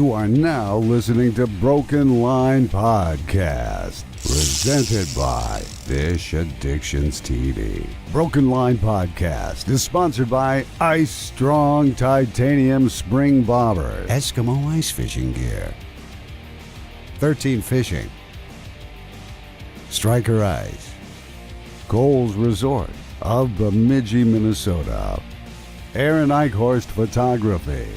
You are now listening to Broken Line Podcast, presented by Fish Addictions TV. Broken Line Podcast is sponsored by Ice Strong Titanium Spring Bobber, Eskimo Ice Fishing Gear, 13 Fishing, Striker Ice, Coles Resort of Bemidji, Minnesota, Aaron Eichhorst Photography.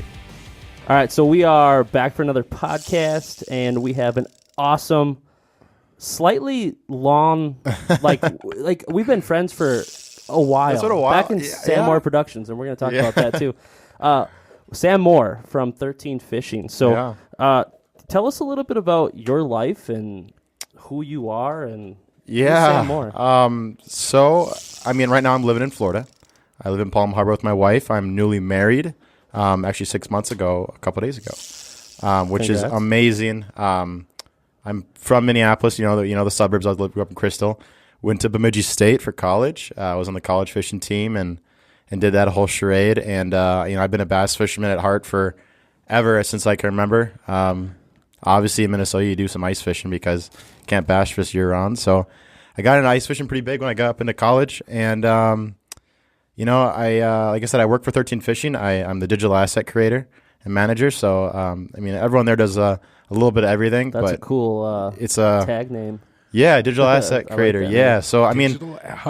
All right, so we are back for another podcast, and we have an awesome, slightly long, like we've been friends for a while. That's what a while. Back in Sam Moore Productions, and we're going to talk about that too. Sam Moore from 13 Fishing. So tell us a little bit about your life and who you are and who's Sam Moore. So, I mean, right now I'm living in Florida. I live in Palm Harbor with my wife. I'm newly married. Actually 6 months ago, a couple days ago, which is amazing. I'm from Minneapolis, you know the suburbs. I grew up in Crystal. Went to Bemidji State for college. I was on the college fishing team and did that whole charade. And I've been a bass fisherman at heart for ever since I can remember. Obviously in Minnesota you do some ice fishing because you can't bass fish year round. So I got into ice fishing pretty big when I got up into college. And like I said, I work for 13 Fishing. I'm the digital asset creator and manager. So, everyone there does a little bit of everything. That's a cool it's a tag name. Yeah, digital asset creator. Like that, So,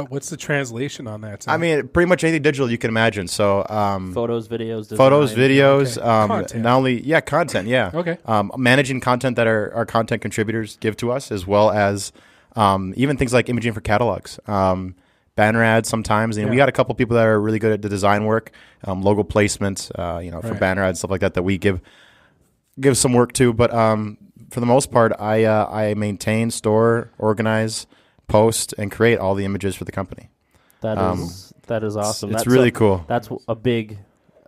what's the translation on that? I mean, pretty much anything digital you can imagine. So, photos, videos, design. Content. Not only, content, Okay. Managing content that our content contributors give to us, as well as even things like imaging for catalogs. Banner ads sometimes. We got a couple people that are really good at the design work, logo placements, for banner ads, stuff like that we give some work to. But for the most part, I maintain, store, organize, post, and create all the images for the company. That is awesome. It's really cool. That's a big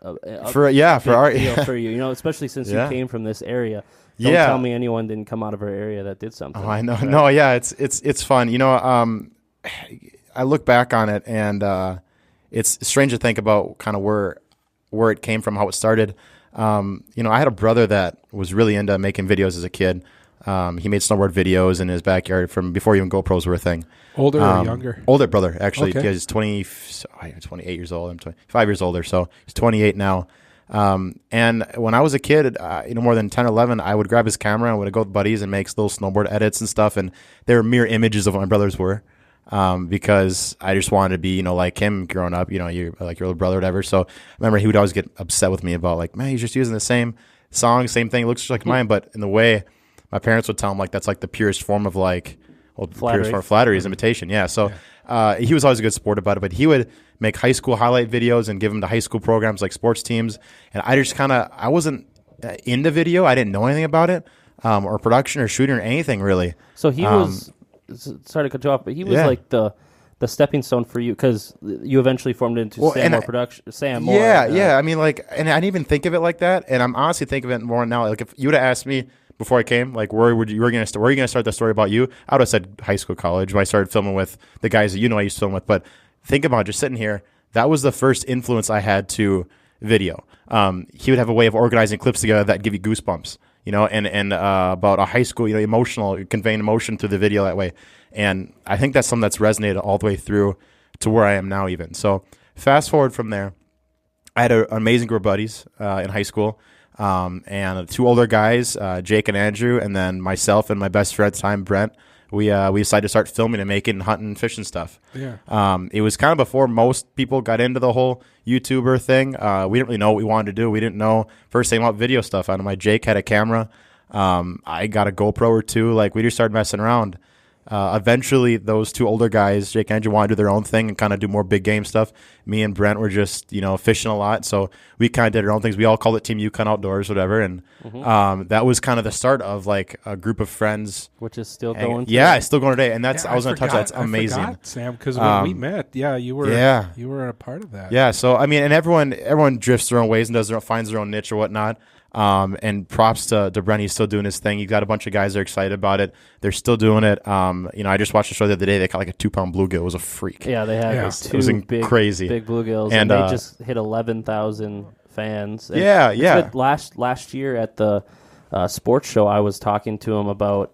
for art deal for you. Especially since you came from this area. Don't tell me anyone didn't come out of our area that did something. Oh, I know. Right? No, yeah, it's fun. I look back on it, and it's strange to think about kind of where it came from, how it started. I had a brother that was really into making videos as a kid. He made snowboard videos in his backyard from before even GoPros were a thing. Older or younger? Older brother, actually. Okay. He's 28 years old. I'm 5 years older, so he's 28 now. And when I was a kid, more than 10 or 11, I would grab his camera and would go with buddies and make little snowboard edits and stuff, and they were mere images of what my brothers were. Because I just wanted to be, like him growing up, you're like your little brother or whatever. So I remember he would always get upset with me about like, man, he's just using the same song, same thing. It looks just like mine. But in the way my parents would tell him, like, that's like the purest form of flattery is imitation. Yeah. So, he was always a good sport about it, but he would make high school highlight videos and give them to high school programs like sports teams. And I just I wasn't into video. I didn't know anything about it, or production or shooting or anything really. So he was, sorry to cut you off, but he was like the stepping stone for you because you eventually formed into Sam Moore Production. Sam Moore. Yeah. I mean, like, and I didn't even think of it like that. And I'm honestly thinking of it more now. Like, if you would have asked me before I came, like, where are you going to start the story about you? I would have said high school, college, when I started filming with the guys that I used to film with. But think about just sitting here. That was the first influence I had to video. He would have a way of organizing clips together that give you goosebumps. And about a high school, emotional, conveying emotion through the video that way. And I think that's something that's resonated all the way through to where I am now even. So fast forward from there, I had an amazing group of buddies in high school, and two older guys, Jake and Andrew, and then myself and my best friend at the time, Brent. We decided to start filming and making hunting and fishing stuff. Yeah. It was kind of before most people got into the whole YouTuber thing. We didn't really know what we wanted to do. We didn't know first thing about video stuff. I know my Jake had a camera. I got a GoPro or two. Like, we just started messing around. Eventually, those two older guys, Jake and Andrew, wanted to do their own thing and kind of do more big game stuff. Me and Brent were just, fishing a lot. So we kind of did our own things. We all called it Team Yukon Outdoors, whatever. And that was kind of the start of like a group of friends. Which is still going today. Yeah, it's still going today. And I was going to touch that. That's amazing. I forgot, Sam, because when we met, you were a part of that. Yeah. So, I mean, and everyone drifts their own ways and finds their own niche or whatnot. And props to Brent. He's still doing his thing. You got a bunch of guys that are excited about it. They're still doing it. I just watched a show the other day. They caught like a 2-pound bluegill. It was a freak. Yeah, they had it was crazy big bluegills, and they just hit 11,000 fans. And yeah. Last year at the sports show, I was talking to them about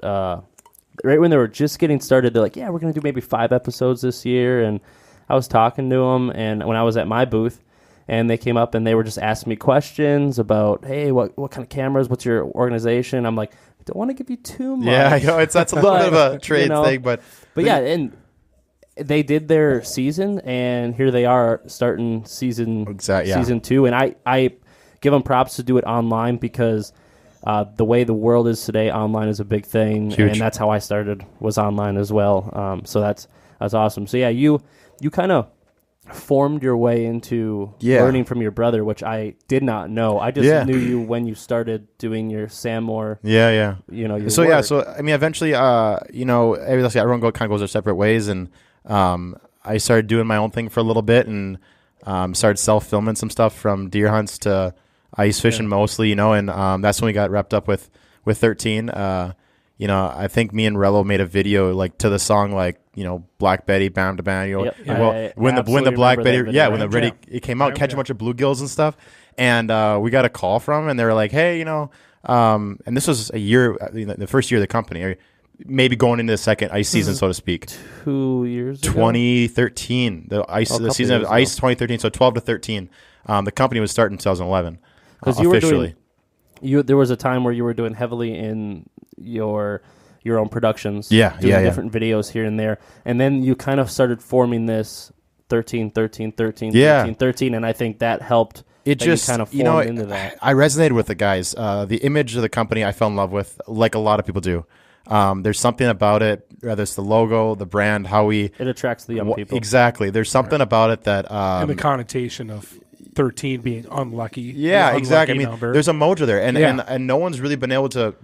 right when they were just getting started. They're like, "Yeah, we're going to do maybe 5 episodes this year." And I was talking to them, and when I was at my booth, and they came up and they were just asking me questions about, "Hey, what kind of cameras? What's your organization?" I'm like, "I don't want to give you too much." Yeah, that's a little bit of a trade thing, but yeah, and they did their season, and here they are starting season 2, and I give them props to do it online because the way the world is today, online is a big thing. Huge. And that's how I started, was online as well. So that's awesome. So yeah, you kind of formed your way into learning from your brother, which I did not know. I just knew you when you started doing your Sam Moore. Yeah. Your so work. So I mean, eventually, everyone kind of goes their separate ways, and I started doing my own thing for a little bit, and started self-filming some stuff from deer hunts to ice fishing mostly, and that's when we got wrapped up with 13. I think me and Rello made a video like to the song, like, Black Betty, Bam to Bam, when the Black Betty, when the ready it came out, catch a bunch of bluegills and stuff, and we got a call from them, and they were like, "Hey, and this was a year, the first year of the company, or maybe going into the second ice season, so to speak. 2 years ago? 2013, the season of ice, 2013, so 12 to 13. The company was starting in 2011 officially. There was a time where you were doing heavily in your own productions, doing different videos here and there, and then you kind of started forming this 13, and I think that helped. It just kind of formed into that. I resonated with the guys. The image of the company I fell in love with, like a lot of people do. There's something about it, whether it's the logo, the brand, it attracts the young people. Exactly. There's something about it that and the connotation of 13 being unlucky. Yeah, exactly. I mean, there's a mojo there, and no one's really been able to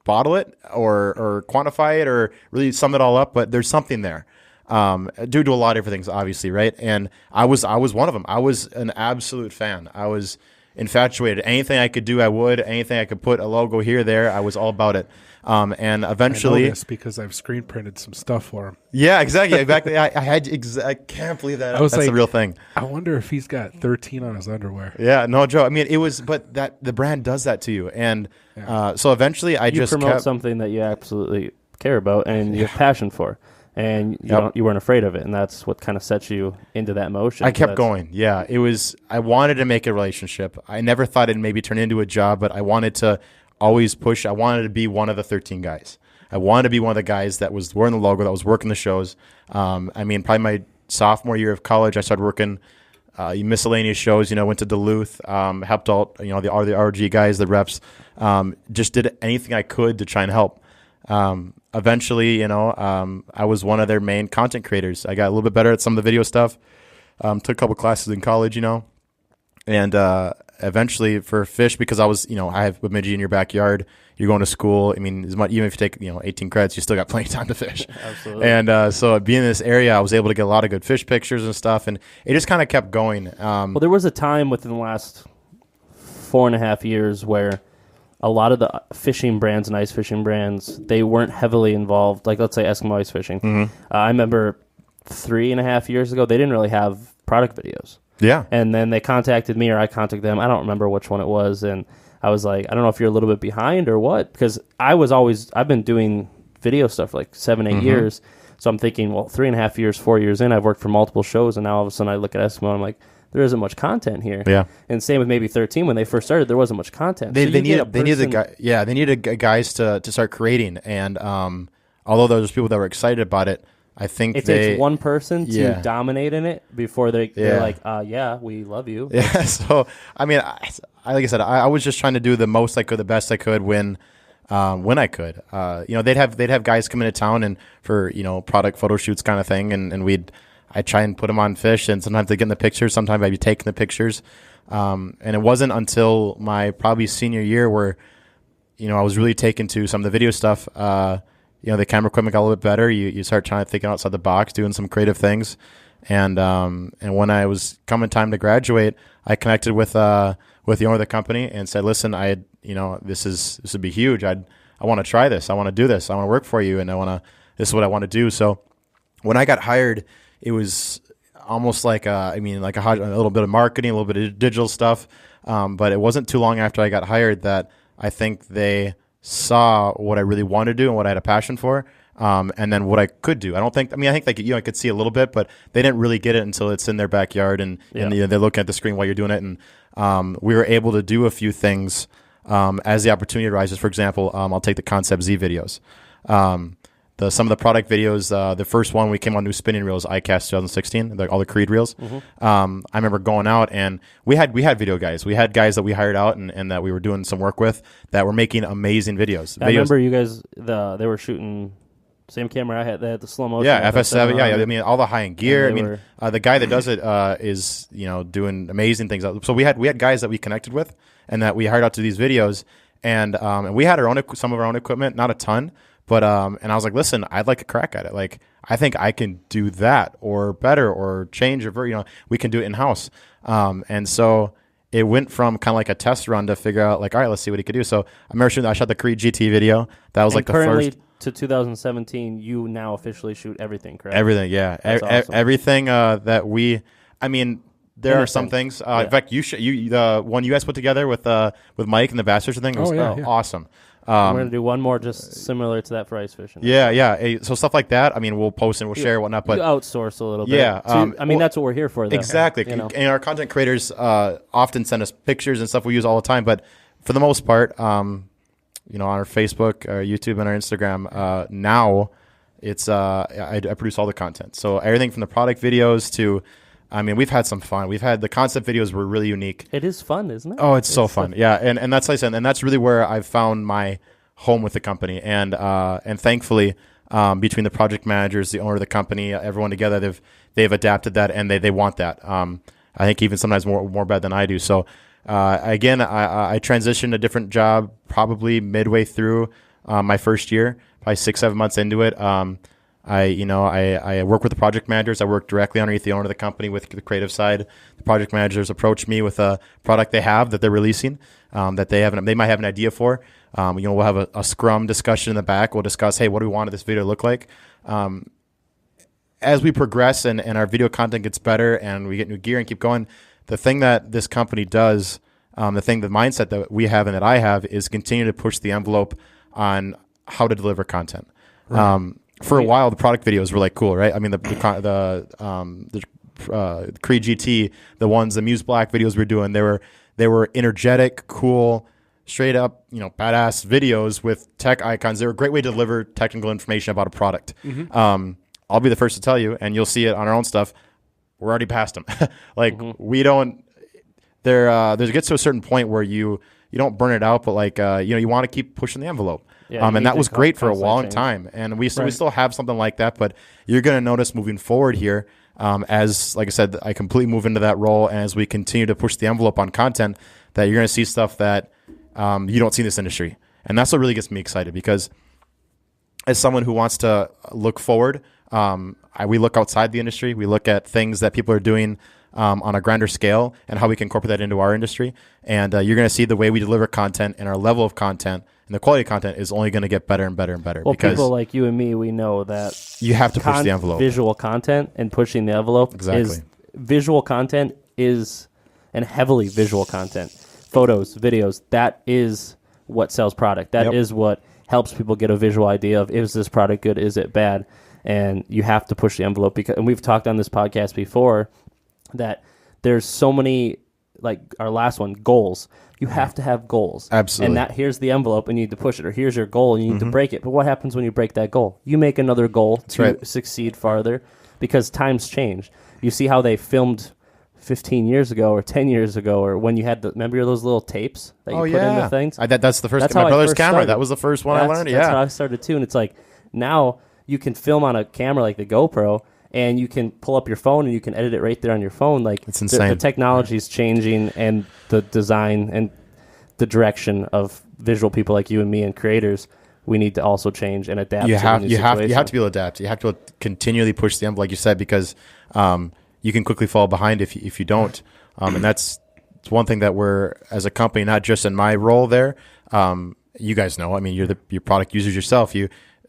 bottle it or quantify it or really sum it all up. But there's something there, due to a lot of different things, obviously, right? And I was one of them. I was an absolute fan. I was infatuated. Anything I could do, I would. Anything I could put a logo here, there, I was all about it. And eventually, I know this because I've screen printed some stuff for him. Yeah, exactly. I can't believe that. That's the real thing. I wonder if he's got 13 on his underwear. Yeah, no, Joe. I mean, but the brand does that to you, and so eventually, you promote something that you absolutely care about and you have passion for, and you weren't afraid of it, and that's what kind of sets you into that motion. I kept going. Yeah, I wanted to make a relationship. I never thought it'd maybe turn into a job, but I wanted to always push. I wanted to be one of the 13 guys. I wanted to be one of the guys that was wearing the logo, that was working the shows. I mean, probably my sophomore year of college, I started working miscellaneous shows. Went to Duluth, helped out the RG guys, the reps. Just did anything I could to try and help. Eventually, I was one of their main content creators. I got a little bit better at some of the video stuff. Took a couple classes in college, and eventually for fish, because I was, I have Bemidji in your backyard. You're going to school. I mean, even if you take 18 credits, you still got plenty of time to fish. Absolutely. And so being in this area, I was able to get a lot of good fish pictures and stuff, and it just kind of kept going. Well, there was a time within the last 4.5 years where a lot of the fishing brands and ice fishing brands, they weren't heavily involved. Like, let's say Eskimo ice fishing. Mm-hmm. I remember 3.5 years ago, they didn't really have product videos. Yeah. And then they contacted me, or I contacted them. I don't remember which one it was. And I was like, I don't know if you're a little bit behind or what, because I've been doing video stuff for like 7-8 years. So I'm thinking, well, 3.5 years, 4 years in, I've worked for multiple shows, and now all of a sudden I look at Eskimo and I'm like, there isn't much content here. Yeah. And same with maybe 13. When they first started, there wasn't much content. They needed guys to start creating. And although there was people that were excited about it, I think it takes one person to dominate in it before they're like, we love you. Yeah. So I mean, like I said, I was just trying to do the most I could, the best I could when I could. They'd have guys come into town and for product photo shoots kind of thing, and I'd try and put them on fish, and sometimes they'd get in the pictures, sometimes I'd be taking the pictures, and it wasn't until my probably senior year where I was really taken to some of the video stuff. The camera equipment got a little bit better. You start trying to think outside the box, doing some creative things. And when I was coming time to graduate, I connected with the owner of the company and said, listen, this would be huge. I want to try this. I want to do this. I want to work for you. And this is what I want to do. So when I got hired, it was almost like a little bit of marketing, a little bit of digital stuff. But it wasn't too long after I got hired that I think they saw what I really wanted to do and what I had a passion for, and then what I could do. I think like, I could see a little bit, but they didn't really get it until it's in their backyard and they're looking at the screen while you're doing it. And we were able to do a few things as the opportunity arises. For example, I'll take the Concept Z videos. Some of the product videos, the first one we came on new spinning reels, ICAST 2016, all the Creed reels. I remember going out and we had video guys. We had guys that we hired out and that we were doing some work with that were making amazing videos. I remember you guys, they were shooting same camera I had. They had the slow motion. Yeah, FS7. Yeah, I mean all the high end gear. I mean, the guy that does it is doing amazing things. So we had guys that we connected with and that we hired out to these videos, and we had some of our own equipment, not a ton. But and I was like, listen, I'd like a crack at it. Like, I think I can do that or better or change or we can do it in house. And so it went from kind of like a test run to figure out like, all right, let's see what he could do. So I remember I shot the Creed GT video. That was like the first. To 2017, you now officially shoot everything, correct? Everything, yeah. Awesome. Everything that we. I mean, there are some things. In fact, the one you guys put together with Mike and the Bass Fisher thing was awesome. We're going to do one more just similar to that for ice fishing. Yeah. So stuff like that, I mean, we'll post and we'll share and whatnot. But you outsource a little bit. Yeah. That's what we're here for, though. Exactly. And our content creators often send us pictures and stuff we use all the time. But for the most part, on our Facebook, our YouTube, and our Instagram, now it's I produce all the content. So everything from the product videos to... I mean, we've had some fun. The concept videos were really unique. It is fun, isn't it? Oh, it's so fun. Yeah, and that's like I said, and that's really where I've found my home with the company. And thankfully, between the project managers, the owner of the company, everyone together, they've adapted that and they want that. I think even sometimes more bad than I do. So again, I transitioned a different job probably midway through my first year, probably 6-7 months into it. I work with the project managers. I work directly underneath the owner of the company with the creative side. The project managers approach me with a product they have that they're releasing, that they might have an idea for. We'll have a scrum discussion in the back. We'll discuss, hey, what do we want this video to look like? As we progress and our video content gets better and we get new gear and keep going, the thing that this company does, the mindset that we have and that I have is continue to push the envelope on how to deliver content. Right. For a while, the product videos were like cool, right? I mean, the Creed GT, the Muse Black videos we were doing, they were energetic, cool, straight up, badass videos with tech icons. They were a great way to deliver technical information about a product. Mm-hmm. I'll be the first to tell you, and you'll see it on our own stuff. We're already past them. We don't. There gets to a certain point where you don't burn it out, but you want to keep pushing the envelope. Yeah, and that was great for a long time. And we still have something like that, but you're going to notice moving forward here, as, like I said, I completely move into that role. And as we continue to push the envelope on content, that you're going to see stuff that you don't see in this industry. And that's what really gets me excited, because as someone who wants to look forward, we look outside the industry. We look at things that people are doing on a grander scale and how we can incorporate that into our industry. And you're going to see the way we deliver content and our level of content and the quality of content is only going to get better and better and better. Well, because people like you and me, we know that you have to push the envelope. Visual content and pushing the envelope visual content is, and heavily visual content, photos, videos, that is what sells product. That is what helps people get a visual idea of, is this product good, is it bad? And you have to push the envelope, and we've talked on this podcast before that there's so many, like our last one, goals. You have to have goals. Absolutely. And here's the envelope and you need to push it, or here's your goal and you need to break it. But what happens when you break that goal? You make another goal to succeed farther, because times change. You see how they filmed 15 years ago or 10 years ago, or when you had remember those little tapes that you put into things? That's the first, my brother's camera. That was the first one I learned. That's how I started too. And it's like, now you can film on a camera like the GoPro, and you can pull up your phone and you can edit it right there on your phone. Like, it's insane. The technology is changing, and the design and the direction of visual people like you and me and creators, we need to also change and adapt. You have to be able to adapt. You have to continually push the envelope, like you said, because you can quickly fall behind if you don't. And it's one thing that we're, as a company, not just in my role there. You guys know. I mean, you're your product users yourself.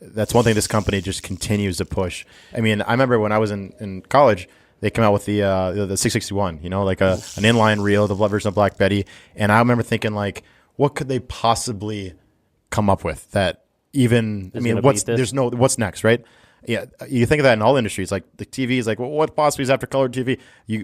That's one thing this company just continues to push. I mean, I remember when I was in college, they came out with the 661, like an inline reel, the version of Black Betty. And I remember thinking, like, what could they possibly come up with that even, what's next, right? Yeah, you think of that in all industries, like the TV is like, well, what possibly is after color TV?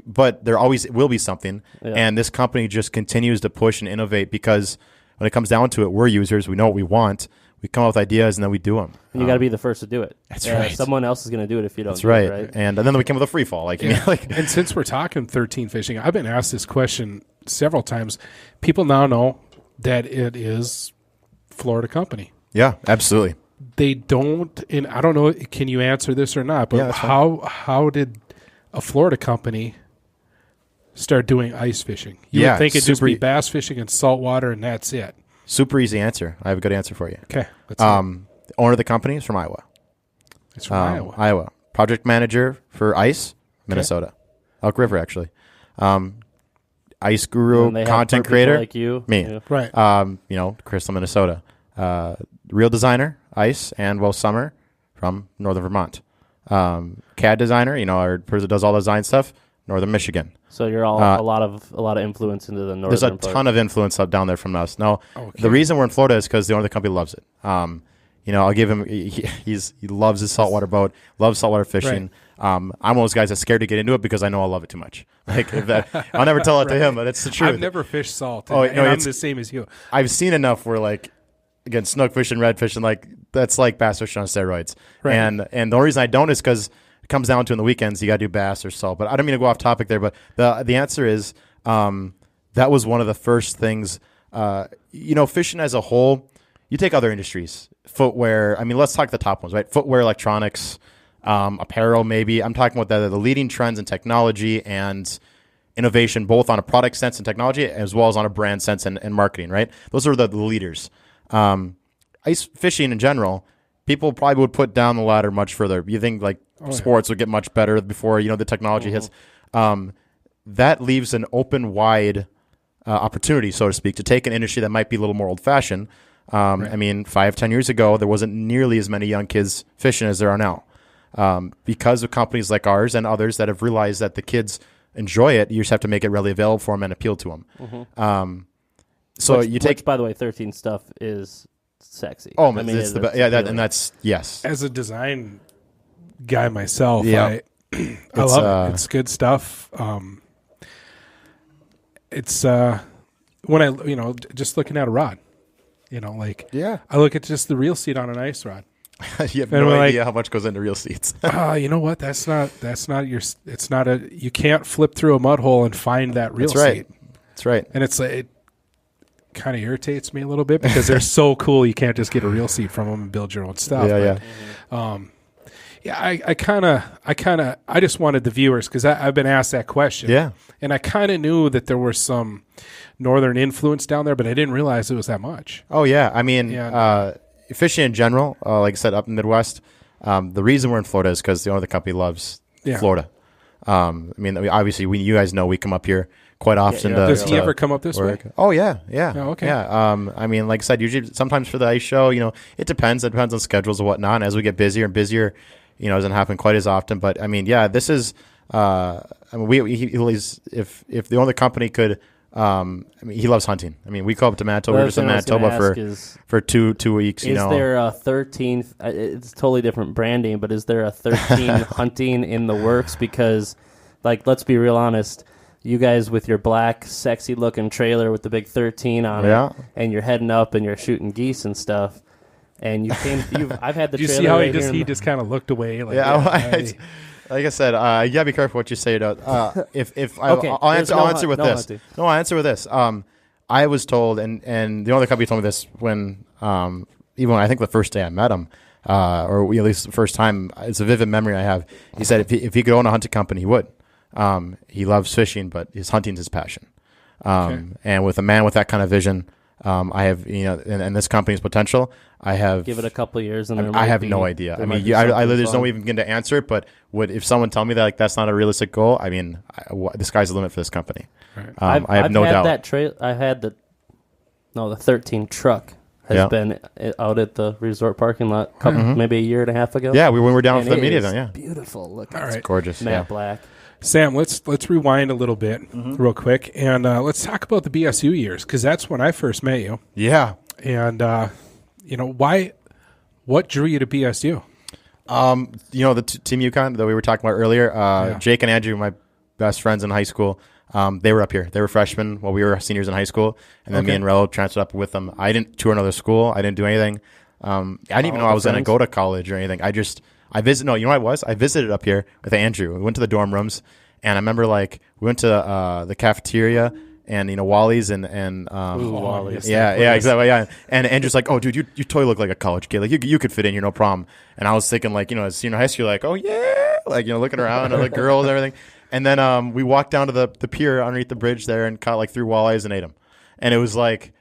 But there always will be something, and this company just continues to push and innovate because when it comes down to it, we're users, we know what we want, we come up with ideas, and then we do them. And you got to be the first to do it. That's right. Someone else is going to do it if you don't. That's right. It, right. And then we came with a free fall, and since we're talking 13 Fishing, I've been asked this question several times. People now know that it is Florida company. Yeah, absolutely. They don't, and I don't know, can you answer this or not, but how did a Florida company start doing ice fishing? You would think it'd just be bass fishing and saltwater and that's it. Super easy answer. I have a good answer for you. Okay. The owner of the company is from Iowa. It's from Iowa. Iowa. Project manager for ice, Minnesota. Elk River, actually. Ice guru, content creator. Like you. Me. Yeah. Right. Crystal, Minnesota. Real designer, ice, and Summer from Northern Vermont. CAD designer, our person that does all the design stuff, Northern Michigan. So you're all a lot of influence into the northern. There's a ton of influence up down there from us. Now, the reason we're in Florida is because the owner of the company loves it. I'll give him. He loves his saltwater boat, loves saltwater fishing. Right. I'm one of those guys that's scared to get into it because I know I love it too much. I'll never tell it to him, but it's the truth. I've never fished salt. And I'm the same as you. I've seen enough where again, snook fishing, red fishing, that's like bass fishing on steroids. Right. And the only reason I don't is because it comes down to in the weekends you got to do bass or salt. But I don't mean to go off topic there. But the answer is that was one of the first things. Fishing as a whole. You take other industries, footwear. Let's talk the top ones, right? Footwear, electronics, apparel, maybe. I'm talking about the leading trends in technology and innovation, both on a product sense and technology, as well as on a brand sense and marketing, right? Those are the leaders. Ice fishing in general, people probably would put down the ladder much further. You think sports would get much better before the technology hits. That leaves an open, wide opportunity, so to speak, to take an industry that might be a little more old-fashioned. 5-10 years ago, there wasn't nearly as many young kids fishing as there are now. Because of companies like ours and others that have realized that the kids enjoy it, you just have to make it really available for them and appeal to them. Which, by the way, 13 stuff is sexy. Oh, it's the best. Yeah, and that's yes. As a design guy myself, I love it. It's good stuff. It's when I just looking at a rod, I look at just the reel seat on an ice rod. You have no idea how much goes into reel seats. You know what? That's not your. It's not a. You can't flip through a mud hole and find that reel seat. That's right. And it kind of irritates me a little bit because they're so cool. You can't just get a reel seat from them and build your own stuff. I just wanted the viewers, because I've been asked that question. Yeah. And I kind of knew that there was some northern influence down there, but I didn't realize it was that much. Oh yeah. Fishing in general, like I said, up in the Midwest, the reason we're in Florida is because the owner of the company loves Florida. Obviously, you guys know we come up here quite often. Does he ever come up this way? Oh, yeah. Oh, okay. Yeah. Like I said, usually sometimes for the ice show, it depends. It depends on schedules and whatnot. And as we get busier and busier, it doesn't happen quite as often. But, this is if the owner of the company could he loves hunting. We go up to Manitoba. We're just in Manitoba for two weeks. Is there a 13th? It's totally different branding, but is there a 13 hunting in the works? Because, let's be real honest. You guys with your black, sexy-looking trailer with the big 13 on it, and you're heading up and you're shooting geese and stuff. And I've had the. Did you trailer see how right he just kind of looked away? Like I said, you gotta be careful what you say. I'll answer with this. No, I'll answer with this. I was told, and the other company told me this when, even when I think the first day I met him, or at least the first time, it's a vivid memory I have. He said if he could own a hunting company, he would. He loves fishing, but his hunting's his passion. And with a man with that kind of vision, I have, and this company's potential, I have. Give it a couple of years, and I have no idea. There's no way even going to answer it. But if someone tell me that that's not a realistic goal, the sky's the limit for this company. Right. I have no doubt. I had the 13 truck has been out at the resort parking lot maybe a year and a half ago. Yeah, we were down for the media then. Yeah, beautiful looking. It's gorgeous. Matte black. Sam, let's rewind a little bit real quick, and let's talk about the BSU years, because that's when I first met you. Yeah. And, what drew you to BSU? The Team UConn that we were talking about earlier, Jake and Andrew, my best friends in high school, they were up here. They were freshmen while we were seniors in high school, and then me and Rello transferred up with them. I didn't tour another school. I didn't do anything. I didn't even know I was going to go to college or anything. I visited. No, you know what I was? I visited up here with Andrew. We went to the dorm rooms, and I remember we went to the cafeteria and Wally's and Wally's. Yeah, exactly. Yeah, and Andrew's like, "Oh, dude, you totally look like a college kid. Like you could fit in here, no problem." And I was thinking, as senior high school, oh yeah, looking around at the girls and everything. And then we walked down to the pier underneath the bridge there and caught 3 walleyes and ate them. And it was like,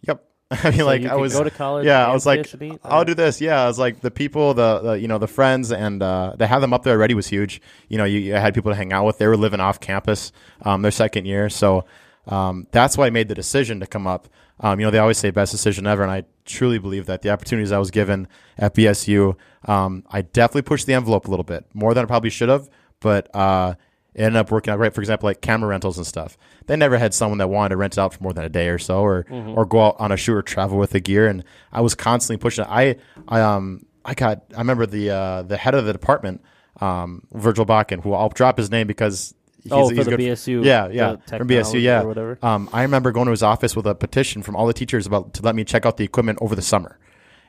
yep. I mean, so I was go to college. Yeah, I was like, I'll do this. Yeah, I was like, the people, the friends, and to have them up there already was huge. You had people to hang out with. They were living off campus, their second year. So that's why I made the decision to come up. They always say best decision ever, and I truly believe that the opportunities I was given at BSU, I definitely pushed the envelope a little bit more than I probably should have, but it ended up working out great. For example, like camera rentals and stuff. They never had someone that wanted to rent it out for more than a day or so, or go out on a shoot or travel with the gear. And I was constantly pushing it. I remember the head of the department, Virgil Bakken, who I'll drop his name because he's the good. BSU. Yeah, from BSU. Yeah, or whatever. I remember going to his office with a petition from all the teachers to let me check out the equipment over the summer.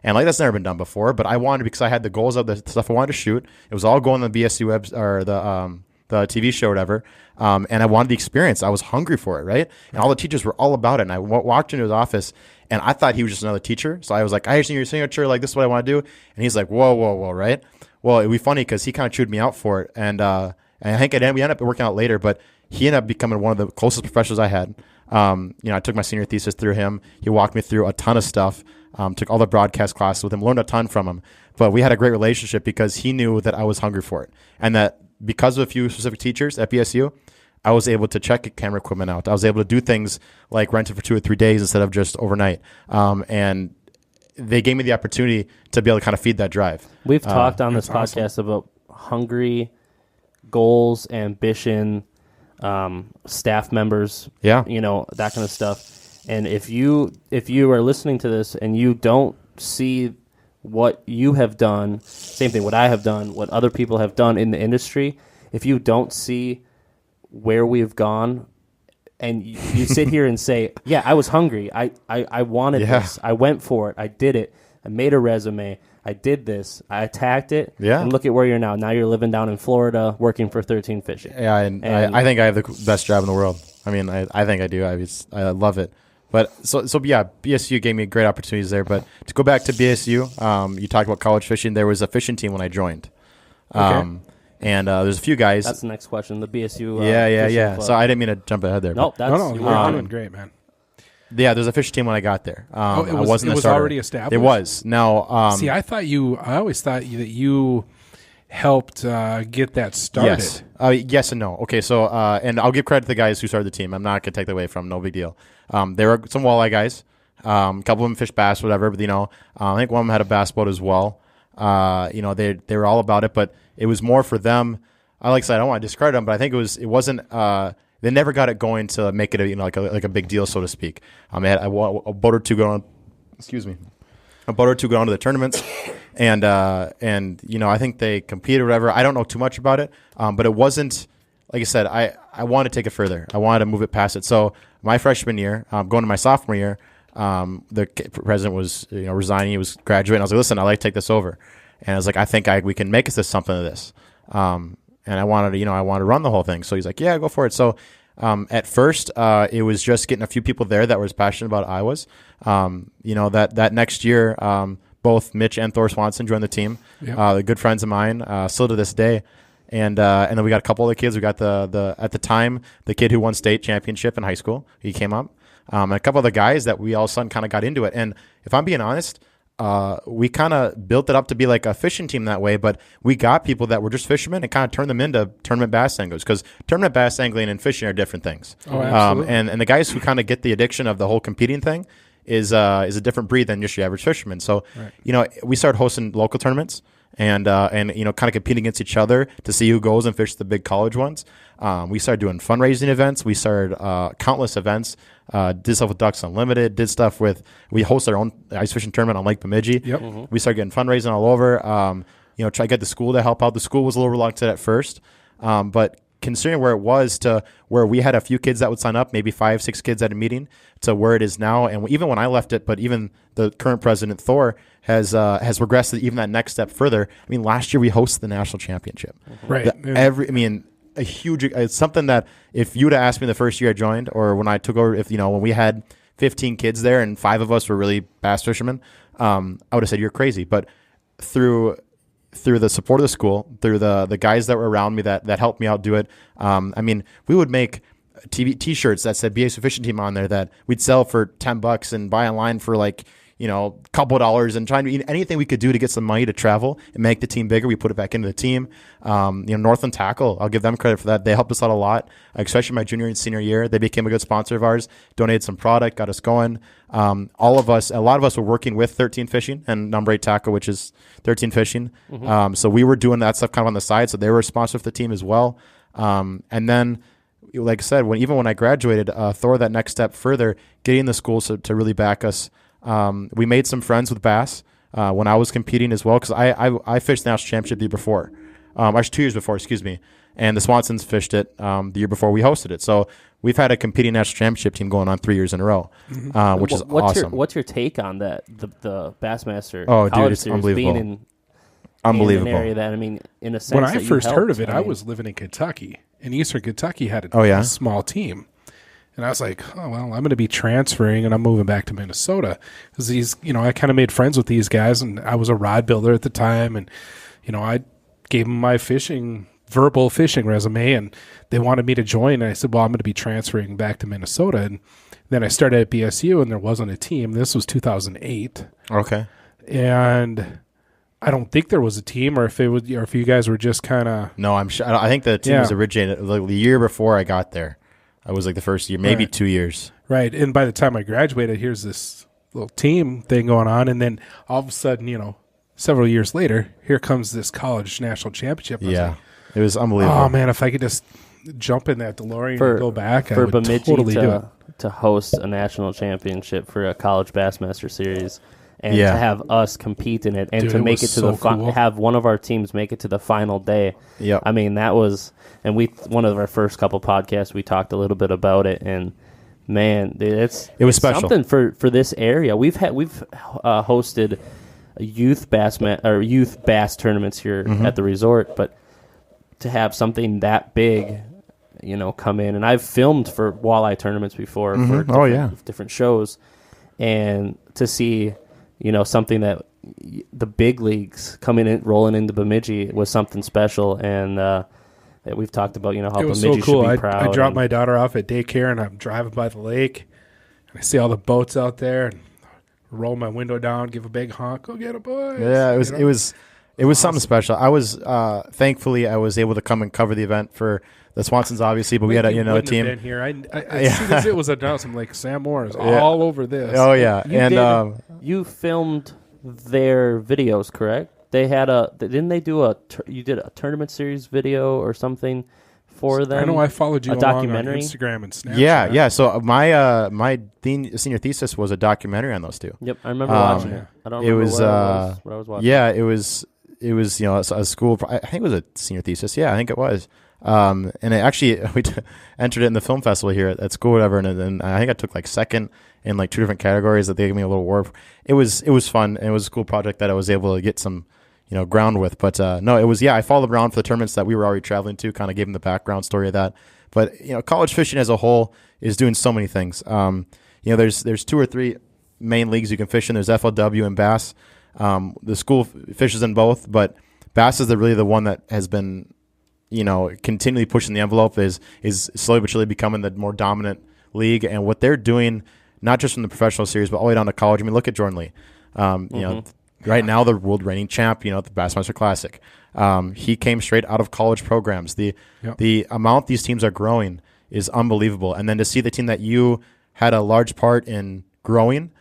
And that's never been done before, but I wanted, because I had the goals of the stuff I wanted to shoot. It was all going on the BSU web or the TV show or whatever, and I wanted the experience. I was hungry for it, right? And all the teachers were all about it. And I walked into his office, and I thought he was just another teacher. So I was like, I just need your signature. This is what I want to do. And he's like, whoa, right? Well, it'd be funny because he kind of chewed me out for it. And I think we ended up working out later, but he ended up becoming one of the closest professors I had. I took my senior thesis through him. He walked me through a ton of stuff, took all the broadcast classes with him, learned a ton from him. But we had a great relationship because he knew that I was hungry for it. And that because of a few specific teachers at BSU, I was able to check camera equipment out. I was able to do things like rent it for 2 or 3 days instead of just overnight. And they gave me the opportunity to be able to kind of feed that drive. We've talked on this podcast about hungry, goals, ambition, staff members, that kind of stuff. And if you are listening to this and you don't see what you have done, same thing, what I have done, what other people have done in the industry, if you don't see where we've gone and you sit here and say, yeah, I was hungry. I wanted this. I went for it. I did it. I made a resume. I did this. I attacked it. Yeah. And look at where you're now. Now you're living down in Florida working for 13 Fishing. Yeah, and I think I have the best job in the world. I mean, I think I do. I love it. But so yeah, BSU gave me great opportunities there. But to go back to BSU, you talked about college fishing. There was a fishing team when I joined. And there's a few guys. That's the next question. The BSU. Yeah. So I didn't mean to jump ahead there. Nope, no, you're doing great, man. Yeah, there's a fishing team when I got there. It was already established? It was. Now, see, I always thought that you helped get that started. Yes. Yes and no. Okay, so and I'll give credit to the guys who started the team. I'm not going to take that away from them. No big deal. There were some walleye guys. A couple of them fished bass, whatever. But I think one of them had a bass boat as well. They were all about it, but it was more for them. Like I said, I don't want to discredit them, but I think it wasn't. They never got it going to make it like a big deal, so to speak. They had a boat or two go on. Excuse me. A boat or two go on to the tournaments, and I think they competed or whatever. I don't know too much about it, but it wasn't, like I said, I wanted to take it further. I wanted to move it past it. So my freshman year, going to my sophomore year, the president was resigning. He was graduating. I was like, listen, I'd like to take this over, and I was like, I think we can make this something of this. And I wanted to run the whole thing. So he's like, yeah, go for it. So at first, it was just getting a few people there that were as passionate about it I was. That next year, both Mitch and Thor Swanson joined the team. Yep. They're good friends of mine, still to this day. And then we got a couple other kids. We got the at the time, the kid who won state championship in high school. He came up. And a couple other guys that we all of a sudden kind of got into it. And if I'm being honest, we kind of built it up to be like a fishing team that way, but we got people that were just fishermen and kind of turned them into tournament bass anglers, because tournament bass angling and fishing are different things. Oh, absolutely. And the guys who kind of get the addiction of the whole competing thing is a different breed than just your average fisherman. So, we started hosting local tournaments, and you know, kind of compete against each other to see who goes and fish the big college ones. We started doing fundraising events. We started countless events. Did stuff with Ducks Unlimited. Did stuff with, we hosted our own ice fishing tournament on Lake Bemidji. Yep. Mm-hmm. We started getting fundraising all over. You know, try to get the school to help out. The school was a little reluctant at first, but considering where it was to where we had a few kids that would sign up, maybe 5-6 kids at a meeting, to where it is now. And even when I left it, but even the current president, Thor, has regressed even that next step further. I mean, last year we hosted the national championship. Right. A huge, it's something that if you would have asked me the first year I joined, or when I took over, if, you know, when we had 15 kids there and 5 of us were really bass fishermen, I would have said, you're crazy. But through the support of the school, through the guys that were around me that helped me out do it. I mean, we would make T-shirts that said BSU Fishing Team on there that we'd sell for $10 and buy online for like, you know, a couple of dollars, and trying to anything we could do to get some money to travel and make the team bigger. We put it back into the team. You know, Northland Tackle, I'll give them credit for that. They helped us out a lot, especially my junior and senior year. They became a good sponsor of ours, donated some product, got us going. A lot of us were working with 13 Fishing and Number 8 Tackle, which is 13 Fishing. Mm-hmm. So we were doing that stuff kind of on the side. So they were a sponsor of the team as well. And then, like I said, when I graduated, Thor, that next step further, getting the schools to really back us. We made some friends with bass when I was competing as well, because I fished the national championship the year before, actually 2 years before, excuse me, and the Swansons fished it the year before we hosted it. So we've had a competing national championship team going on 3 years in a row, which is awesome. What's your take on that? The Bassmaster College it's Series unbelievable. Being Unbelievable. in an area that, I mean, in a sense, when I first heard of it, I was living in Kentucky, and Eastern Kentucky had a small team. And I was like, oh, well, I'm going to be transferring, and I'm moving back to Minnesota. Because these, you know, I kind of made friends with these guys, and I was a rod builder at the time. And, you know, I gave them my verbal fishing resume, and they wanted me to join. And I said, well, I'm going to be transferring back to Minnesota. And then I started at BSU, and there wasn't a team. This was 2008. Okay. And I don't think there was a team, or if you guys were just kind of. No, I'm sure. I think the team was originated like the year before I got there. I was like the first year, maybe 2 years. Right. And by the time I graduated, here's this little team thing going on. And then all of a sudden, you know, several years later, here comes this college national championship. Yeah. It was unbelievable. Oh, man, if I could just jump in that DeLorean and go back, I would Bemidji totally do it. To host a national championship for a college Bassmaster Series. And to have us compete in it, and to make it to have one of our teams make it to the final day. Yeah, I mean, that was, and one of our first couple podcasts, we talked a little bit about it, and man, it was special. Something for this area. We've hosted youth bass tournaments here at the resort, but to have something that big, you know, come in, and I've filmed for walleye tournaments before for different shows, and to see, you know, something that the big leagues coming in, rolling into Bemidji was something special, and that we've talked about, you know, how it was Bemidji so cool. should be proud. I dropped my daughter off at daycare, and I'm driving by the lake, and I see all the boats out there, and roll my window down, give a big honk, go get a boy. Yeah, it was awesome. Something special. I was thankfully I was able to come and cover the event for the Swansons, obviously, but we had a team. Been here. As soon as it was announced, I'm like, Sam Moore is all over this. Oh yeah, you filmed their videos, correct? They had didn't they do you did a tournament series video or something for them? I know I followed you a documentary on Instagram and Snapchat. Yeah. So my senior thesis was a documentary on those two. Yep, I remember watching it. I don't remember what I was watching. Yeah, it was you know, a school. I think it was a senior thesis. Yeah, I think it was. And it actually we entered it in the film festival here at school, whatever. And then I think I took like second in like 2 different categories that they gave me a little award for. It was fun, and it was a cool project that I was able to get some, you know, ground with. But no, it was I followed around for the tournaments that we were already traveling to, kind of gave them the background story of that. But you know, college fishing as a whole is doing so many things. You know, there's 2 or 3 main leagues you can fish in. There's FLW and Bass. The school fishes in both, but Bass is really the one that has been, you know, continually pushing the envelope, is slowly but surely becoming the more dominant league. And what they're doing, not just from the professional series, but all the way down to college. I mean, look at Jordan Lee. You know, right now the world reigning champ, you know, at the Bassmaster Classic. He came straight out of college programs. The amount these teams are growing is unbelievable. And then to see the team that you had a large part in growing,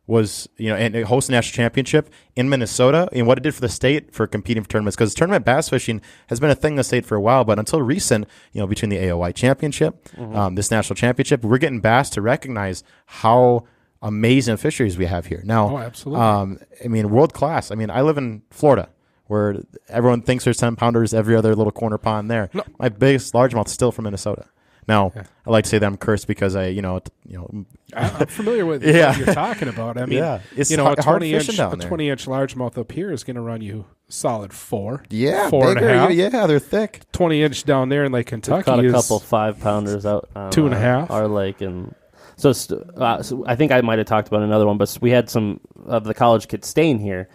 was, and host a national championship in Minnesota, and what it did for the state for competing for tournaments, because tournament bass fishing has been a thing in the state for a while, but until recent, between the AOY championship, this national championship, we're getting bass to recognize how amazing fisheries we have here. Now, absolutely. World class. I live in Florida, where everyone thinks there's 10-pounders every other little corner pond there. No. My biggest largemouth is still from Minnesota. Now, I like to say that I'm cursed because I'm familiar with what you're talking about. It's a hard fishing down there. A 20-inch largemouth up here is going to run you solid 4. Yeah, 4.5. Yeah, they're thick. 20-inch down there in Lake Kentucky caught is a couple 5-pounders out on 2.5 our lake, and so I think I might have talked about another one, but we had some of the college kids staying here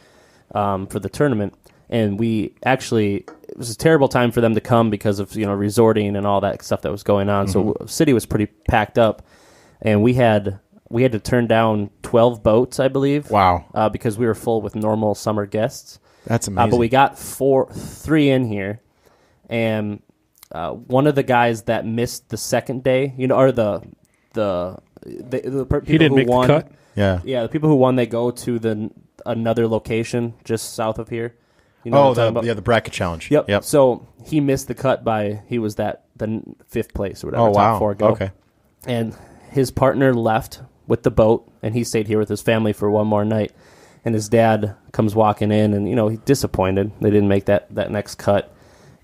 for the tournament. And it was a terrible time for them to come because of, resorting and all that stuff that was going on. So the city was pretty packed up, and we had to turn down 12 boats, I believe. Wow. Because we were full with normal summer guests. That's amazing. But we got 3 in here, and one of the guys that missed the second day, or the people he didn't who make won, the cut. Yeah, the people who won, they go to another location just south of here. The bracket challenge. Yep. So he missed the cut he was the 5th place or whatever. Top 4 go. Okay. And his partner left with the boat, and he stayed here with his family for one more night. And his dad comes walking in, and he's disappointed they didn't make that next cut.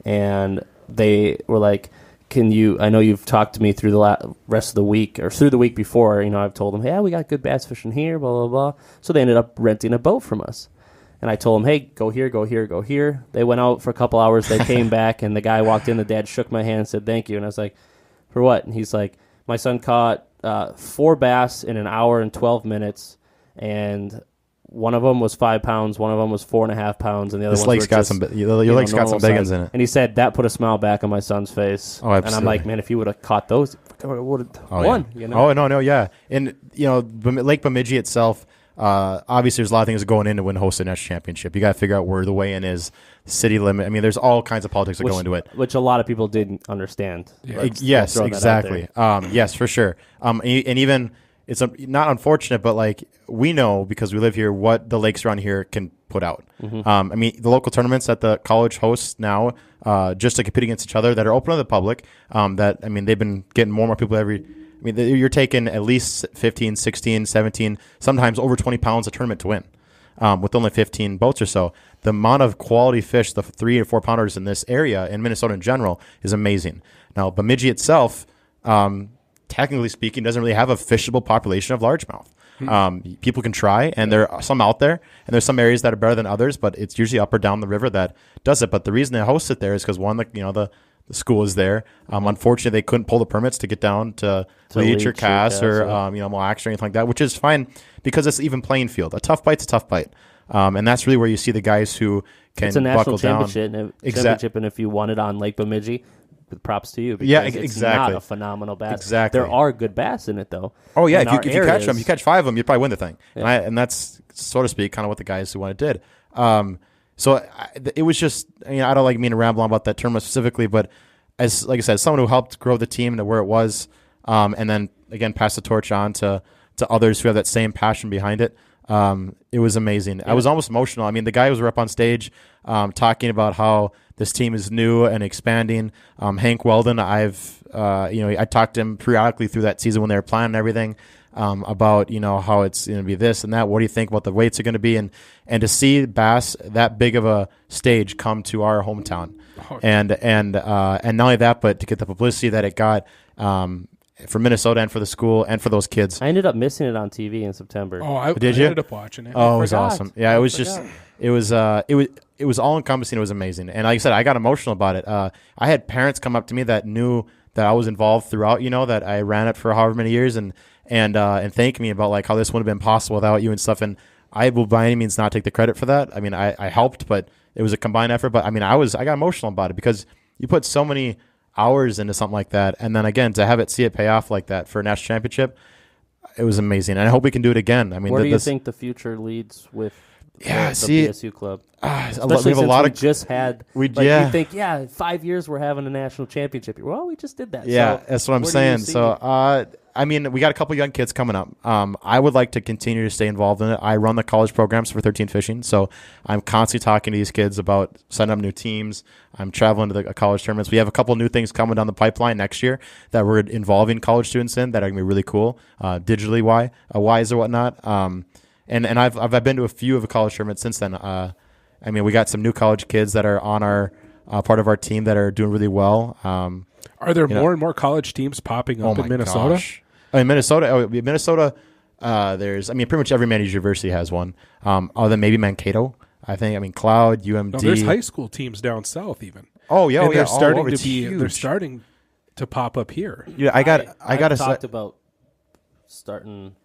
And they were like, I know you've talked to me through the rest of the week, or through the week before, I've told them, hey, we got good bass fishing here, blah, blah, blah. So they ended up renting a boat from us. And I told them, hey, go here, go here, go here. They went out for a couple hours. They came back, and the guy walked in. The dad shook my hand and said, thank you. And I was like, for what? And he's like, my son caught 4 bass in an hour and 12 minutes, and one of them was 5 pounds, one of them was 4.5 pounds, and the other this ones lake's got some. Your lake's got some big ones in it. And he said that put a smile back on my son's face. Oh, absolutely. And I'm like, man, if you would have caught those, I would have won. Yeah. Oh no, yeah. And Lake Bemidji itself. Obviously, there's a lot of things going in to win host a national championship. You got to figure out where the weigh-in is, city limit. There's all kinds of politics that go into it, which a lot of people didn't understand. Yeah. Yes, exactly. Yes, for sure. And even it's not unfortunate, but we know because we live here what the lakes around here can put out. The local tournaments that the college hosts now, just to compete against each other, that are open to the public. They've been getting more and more people you're taking at least 15, 16, 17, sometimes over 20 pounds a tournament to win with only 15 boats or so. The amount of quality fish, the 3 and 4 pounders in this area, in Minnesota in general, is amazing. Now, Bemidji itself, technically speaking, doesn't really have a fishable population of largemouth. People can try, and there are some out there, and there's some areas that are better than others, but it's usually up or down the river that does it. But the reason they host it there is because, one, the school is there. Unfortunately, they couldn't pull the permits to get down to Leech or Cass or Mille Lacs or anything like that, which is fine because it's even playing field. A tough bite's a tough bite, and that's really where you see the guys who can it's a national buckle down. championship, and if you won it on Lake Bemidji, props to you. Yeah, exactly. It's not a phenomenal bass. Exactly. There are good bass in it, though. Oh yeah, if you catch them, you catch 5 of them, you probably win the thing. Yeah. And that's, so to speak, kind of what the guys who won it did. It was just, I don't like mean to ramble on about that tournament specifically, but like I said, someone who helped grow the team to where it was, and then again pass the torch on to others who have that same passion behind it. It was amazing. Yeah. I was almost emotional. The guy was up on stage talking about how this team is new and expanding. Hank Weldon, I talked to him periodically through that season when they were planning everything about how it's going to be this and that. What do you think about the weights are going to be? And to see bass that big of a stage come to our hometown. And not only that, but to get the publicity that it got for Minnesota and for the school and for those kids. I ended up missing it on TV in September. Oh, I ended up watching it. Oh, it was awesome. Yeah, it was just it was all encompassing. It was amazing. And like I said, I got emotional about it. I had parents come up to me that knew that I was involved throughout. That I ran it for however many years and thank me about how this wouldn't have been possible without you and stuff. And I will by any means not take the credit for that. I helped, but it was a combined effort. But I got emotional about it because you put so many hours into something like that, and then again to see it pay off like that for a national championship, it was amazing. And I hope we can do it again. Where do you think the future leads with the BSU club. we have Especially a lot we of just had. You think 5 years we're having a national championship. Well, we just did that. Yeah, so that's what I'm saying. So I mean, we got a couple young kids coming up. I would like to continue to stay involved in it. I run the college programs for 13 Fishing, so I'm constantly talking to these kids about setting up new teams. I'm traveling to the college tournaments. We have a couple new things coming down the pipeline next year that we're involving college students in that are going to be really cool, digitally wise or whatnot. And I've been to a few of the college tournaments since then. I mean, we got some new college kids that are on our part of our team that are doing really well. Are there more and more college teams popping up in Minnesota? Gosh. In Minnesota, there's, I mean, pretty much every managed university has one. Other than maybe Mankato, I think. I mean, Cloud, UMD. No, there's high school teams down south even. Oh yeah, and they're starting to be. Huge. They're starting to pop up here. Yeah, I got talked about starting.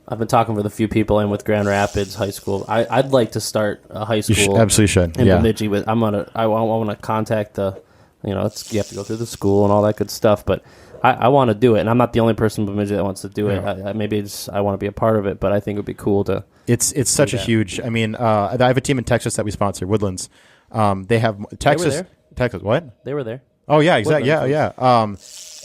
I've been talking with a few people and with Grand Rapids High School. I'd like to start a high school. Absolutely should. In Bemidji with. I want to contact the. You know, you have to go through the school and all that good stuff, but I want to do it, and I'm not the only person in Bemidji that wants to do it. I want to be a part of it, but I think it would be cool to. It's such a huge. I mean, I have a team in Texas that we sponsor, Woodlands. They have Texas. They were there. Texas, what? They were there. Oh yeah, exactly. Woodlands. Yeah.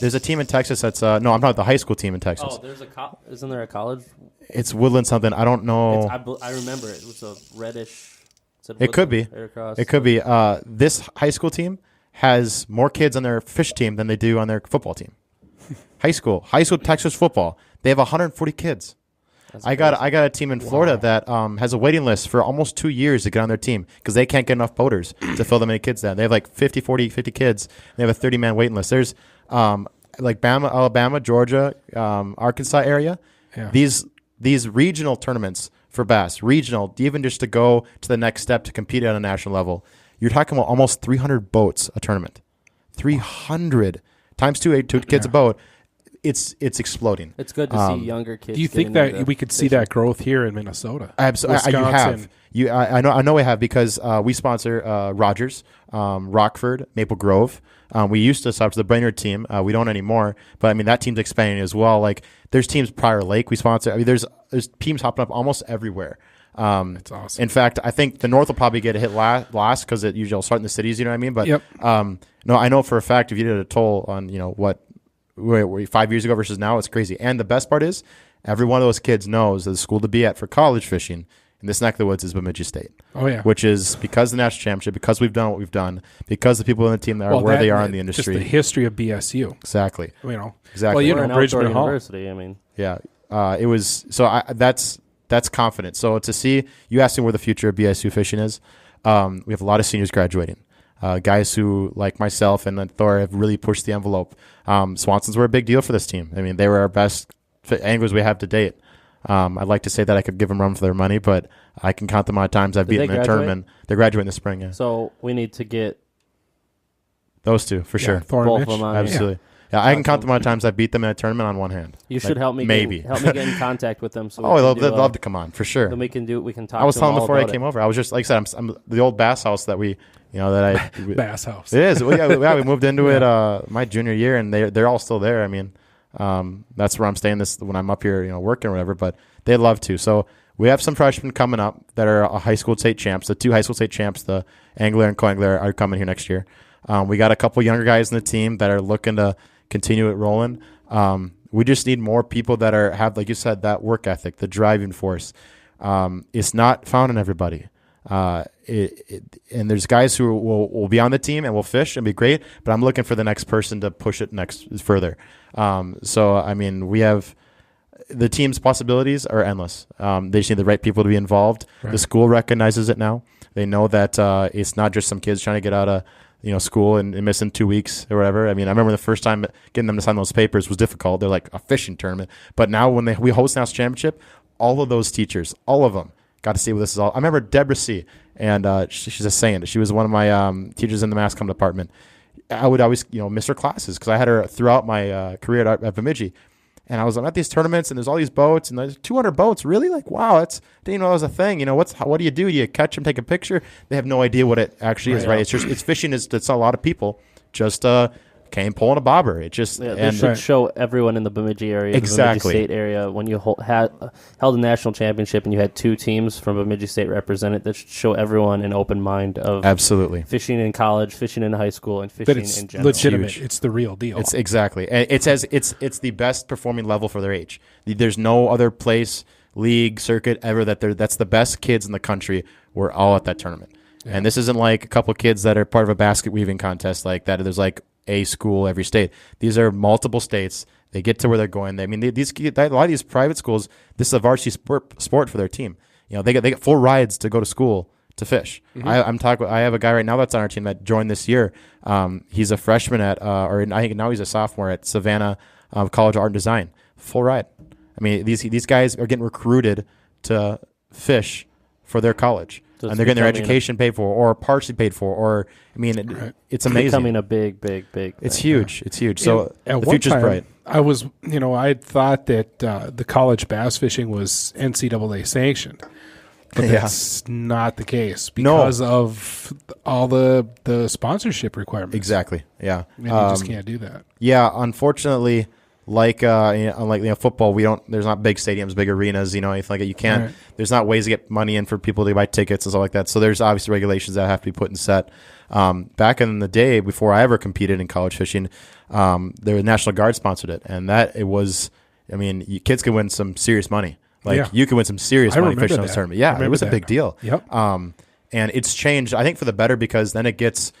There's a team in Texas that's no, I'm not the high school team in Texas. Oh, isn't there a college? It's Woodlands something. I don't know. I remember it. It was a reddish. It could be. It could be. This high school team has more kids on their fish team than they do on their football team. High school Texas football. They have 140 kids. I got a team in Florida that has a waiting list for almost 2 years to get on their team because they can't get enough boaters to fill that many kids down. They have like 50 kids. They have a 30-man waiting list. There's like Bama, Alabama, Georgia, Arkansas area. Yeah. These regional tournaments for bass, even just to go to the next step to compete at a national level, you're talking about almost 300 boats a tournament. 300 times two kids a boat. It's exploding. It's good to see younger kids. Do you think that we could see that growth here in Minnesota? Absolutely, you have. I know we have because we sponsor Rogers, Rockford, Maple Grove. We used to sponsor the Brainerd team. We don't anymore, but I mean that team's expanding as well. Like there's teams Prior Lake we sponsor. I mean there's teams hopping up almost everywhere. That's awesome. In fact, I think the North will probably get a hit last because it usually will start in the cities. You know what I mean? But no, I know for a fact if you did a toll on 5 years ago versus now, it's crazy. And the best part is every one of those kids knows that the school to be at for college fishing in this neck of the woods is Bemidji State. Oh yeah, which is because of the national championship, because we've done what we've done, because the people in the team that are where they are in the industry. Just the history of BSU. Exactly. Exactly. Well, Bridgman Hall University. I mean, yeah. It was so. That's confident. So to see you asking where the future of BSU fishing is, we have a lot of seniors graduating. Guys who, like myself and Thor, have really pushed the envelope. Swansons were a big deal for this team. I mean, they were our best anglers we have to date. I'd like to say that I could give them run for their money, but I can count the amount of times I've beaten them in a tournament. They're graduating this spring. Yeah. So we need to get those two for sure. Thor and Mitch. Absolutely. Yeah, I can count the amount of times I beat them in a tournament on one hand. You should help me. Maybe help me get in contact with them. So they'd love to come on for sure. Then we can talk. I was telling them before I came over. I was just like I said, I'm the old Bass House that Bass House. It is. We moved into it my junior year, and they're all still there. I mean, that's where I'm staying when I'm up here, working or whatever. But they'd love to. So we have some freshmen coming up that are high school state champs. The two high school state champs, the angler and co-angler, are coming here next year. We got a couple younger guys in the team that are looking to continue it rolling. We just need more people that have, like you said, that work ethic, the driving force. It's not found in everybody. And there's guys who will be on the team and will fish and be great, but I'm looking for the next person to push it further. So, I mean, we have the team's possibilities are endless. They just need the right people to be involved. Right. The school recognizes it now. They know that it's not just some kids trying to get out of school and missing 2 weeks or whatever. I mean, I remember the first time getting them to sign those papers was difficult. They're like a fishing tournament. But now when we host national championship, all of those teachers, all of them, got to see what this is all. I remember Deborah C. And she's a saint. She was one of my teachers in the mass comm department. I would always miss her classes because I had her throughout my career at Bemidji. And I'm at these tournaments, and there's all these boats, and there's 200 boats. Really? Like, wow, didn't even know that was a thing. What do you do? Do you catch them, take a picture? They have no idea what it actually is, right? It's fishing. It's a lot of people just came pulling a bobber. It just they should show everyone in the Bemidji area, the Bemidji State area, when you held a national championship and you had 2 teams from Bemidji State represented. That should show everyone an open mind of absolutely fishing in college, fishing in high school, and fishing in general. Legitimate. Huge. It's the real deal. It's exactly. It's the best performing level for their age. There's no other place, league, circuit ever that's the best kids in the country. We're all at that tournament. Yeah. And this isn't like a couple of kids that are part of a basket weaving contest like that. There's like a school every state. These are multiple states. They get to where they're going. I mean, a lot of these private schools, this is a varsity sport for their team. They get full rides to go to school to fish. Mm-hmm. I have a guy right now that's on our team that joined this year. He's a freshman I think now he's a sophomore at Savannah College of Art and Design. Full ride. I mean, these guys are getting recruited to fish for their college. So and they're getting their education paid for, or partially paid for, or it's amazing. Becoming a big thing. It's huge. It's huge. So the future's bright. I was, I thought that the college bass fishing was NCAA sanctioned, but that's not the case because of all the sponsorship requirements. Exactly. Yeah. You just can't do that. Yeah. Unfortunately. Like football, there's not big stadiums, big arenas, anything like that. You can't. Right. There's not ways to get money in for people to buy tickets and stuff like that. So there's obviously regulations that have to be put and set. Back in the day, before I ever competed in college fishing, the National Guard sponsored it, and kids could win some serious money. You can win some serious money fishing in this tournament. Yeah, it was a big deal. Yep. And it's changed, I think, for the better, because then it gets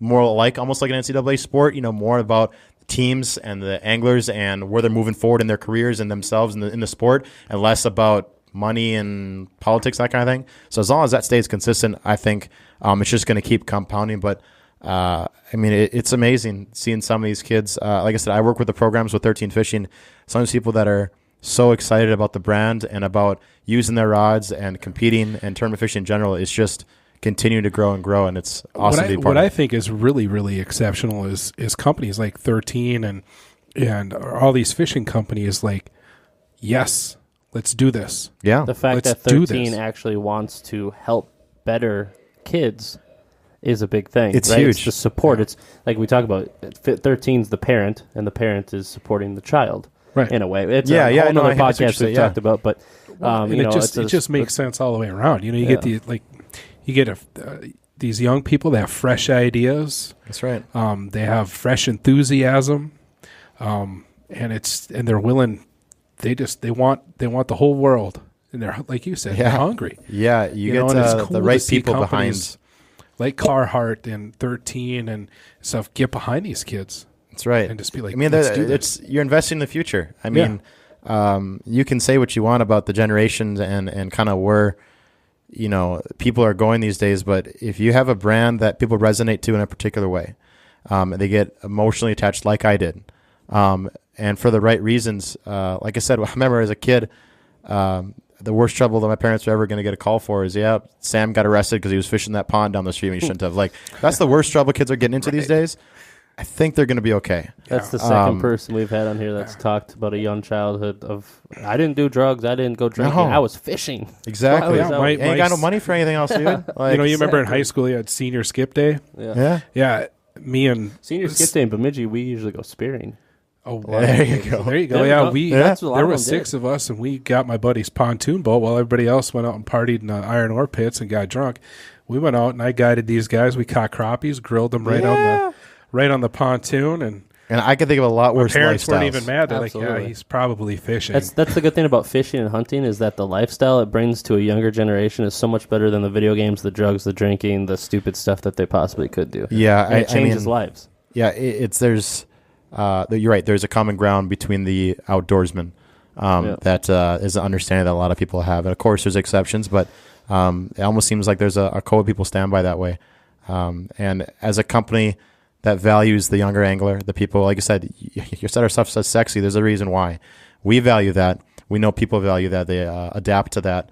more almost like an NCAA sport. More about teams and the anglers and where they're moving forward in their careers and themselves in the sport, and less about money and politics, that kind of thing. So as long as that stays consistent, I think it's just going to keep compounding. But it's amazing seeing some of these kids. Like I said, I work with the programs with 13 Fishing. Some of these people that are so excited about the brand and about using their rods and competing and tournament fishing in general is just continue to grow and grow, and it's awesome to be part of. What I think is really, really exceptional is companies like 13 and all these fishing companies like, yes, let's do this. Yeah. The fact that 13 actually wants to help better kids is a big thing. It's right? huge. It's the support. Yeah. It's like we talk about, 13's the parent, and the parent is supporting the child. Right. In a way. It's a whole other podcast we've talked about, but it just makes sense all the way around. You get you get these young people that have fresh ideas. That's right. They have fresh enthusiasm, and they're willing. They want the whole world, and they're, like you said, they're hungry. Yeah, you get cool the right people behind, like Carhartt and 13 and stuff. Get behind these kids. That's right. And just be like, you're investing in the future. I mean, you can say what you want about the generations and kind of where people are going these days, but if you have a brand that people resonate to in a particular way, they get emotionally attached like I did, and for the right reasons. Like I said, I remember as a kid, the worst trouble that my parents were ever going to get a call for is, Sam got arrested because he was fishing that pond down the street and he shouldn't have. Like, that's the worst trouble kids are getting into these days. I think they're going to be okay. That's the second person we've had on here that's talked about a young childhood of, I didn't do drugs, I didn't go drinking, I was fishing. Ain't got no money for anything else, dude. Like, you remember in high school you had senior skip day? Yeah. Me and senior skip day in Bemidji, we usually go spearing. Oh, there you go. There you go. There were 6 of us, and we got my buddy's pontoon boat while everybody else went out and partied in the iron ore pits and got drunk. We went out and I guided these guys. We caught crappies, grilled them right on the pontoon, and I could think of a lot worse. Parents lifestyles. Weren't even mad. They're like, yeah, he's probably fishing. That's the good thing about fishing and hunting is that the lifestyle it brings to a younger generation is so much better than the video games, the drugs, the drinking, the stupid stuff that they possibly could do. Yeah, and it changes lives. Yeah, you're right. There's a common ground between the outdoorsmen that is an understanding that a lot of people have, and of course there's exceptions, but it almost seems like there's a code people stand by that way. And as a company that values the younger angler, the people, like I said, you said our stuff says sexy. There's a reason why. We value that. We know people value that. They adapt to that.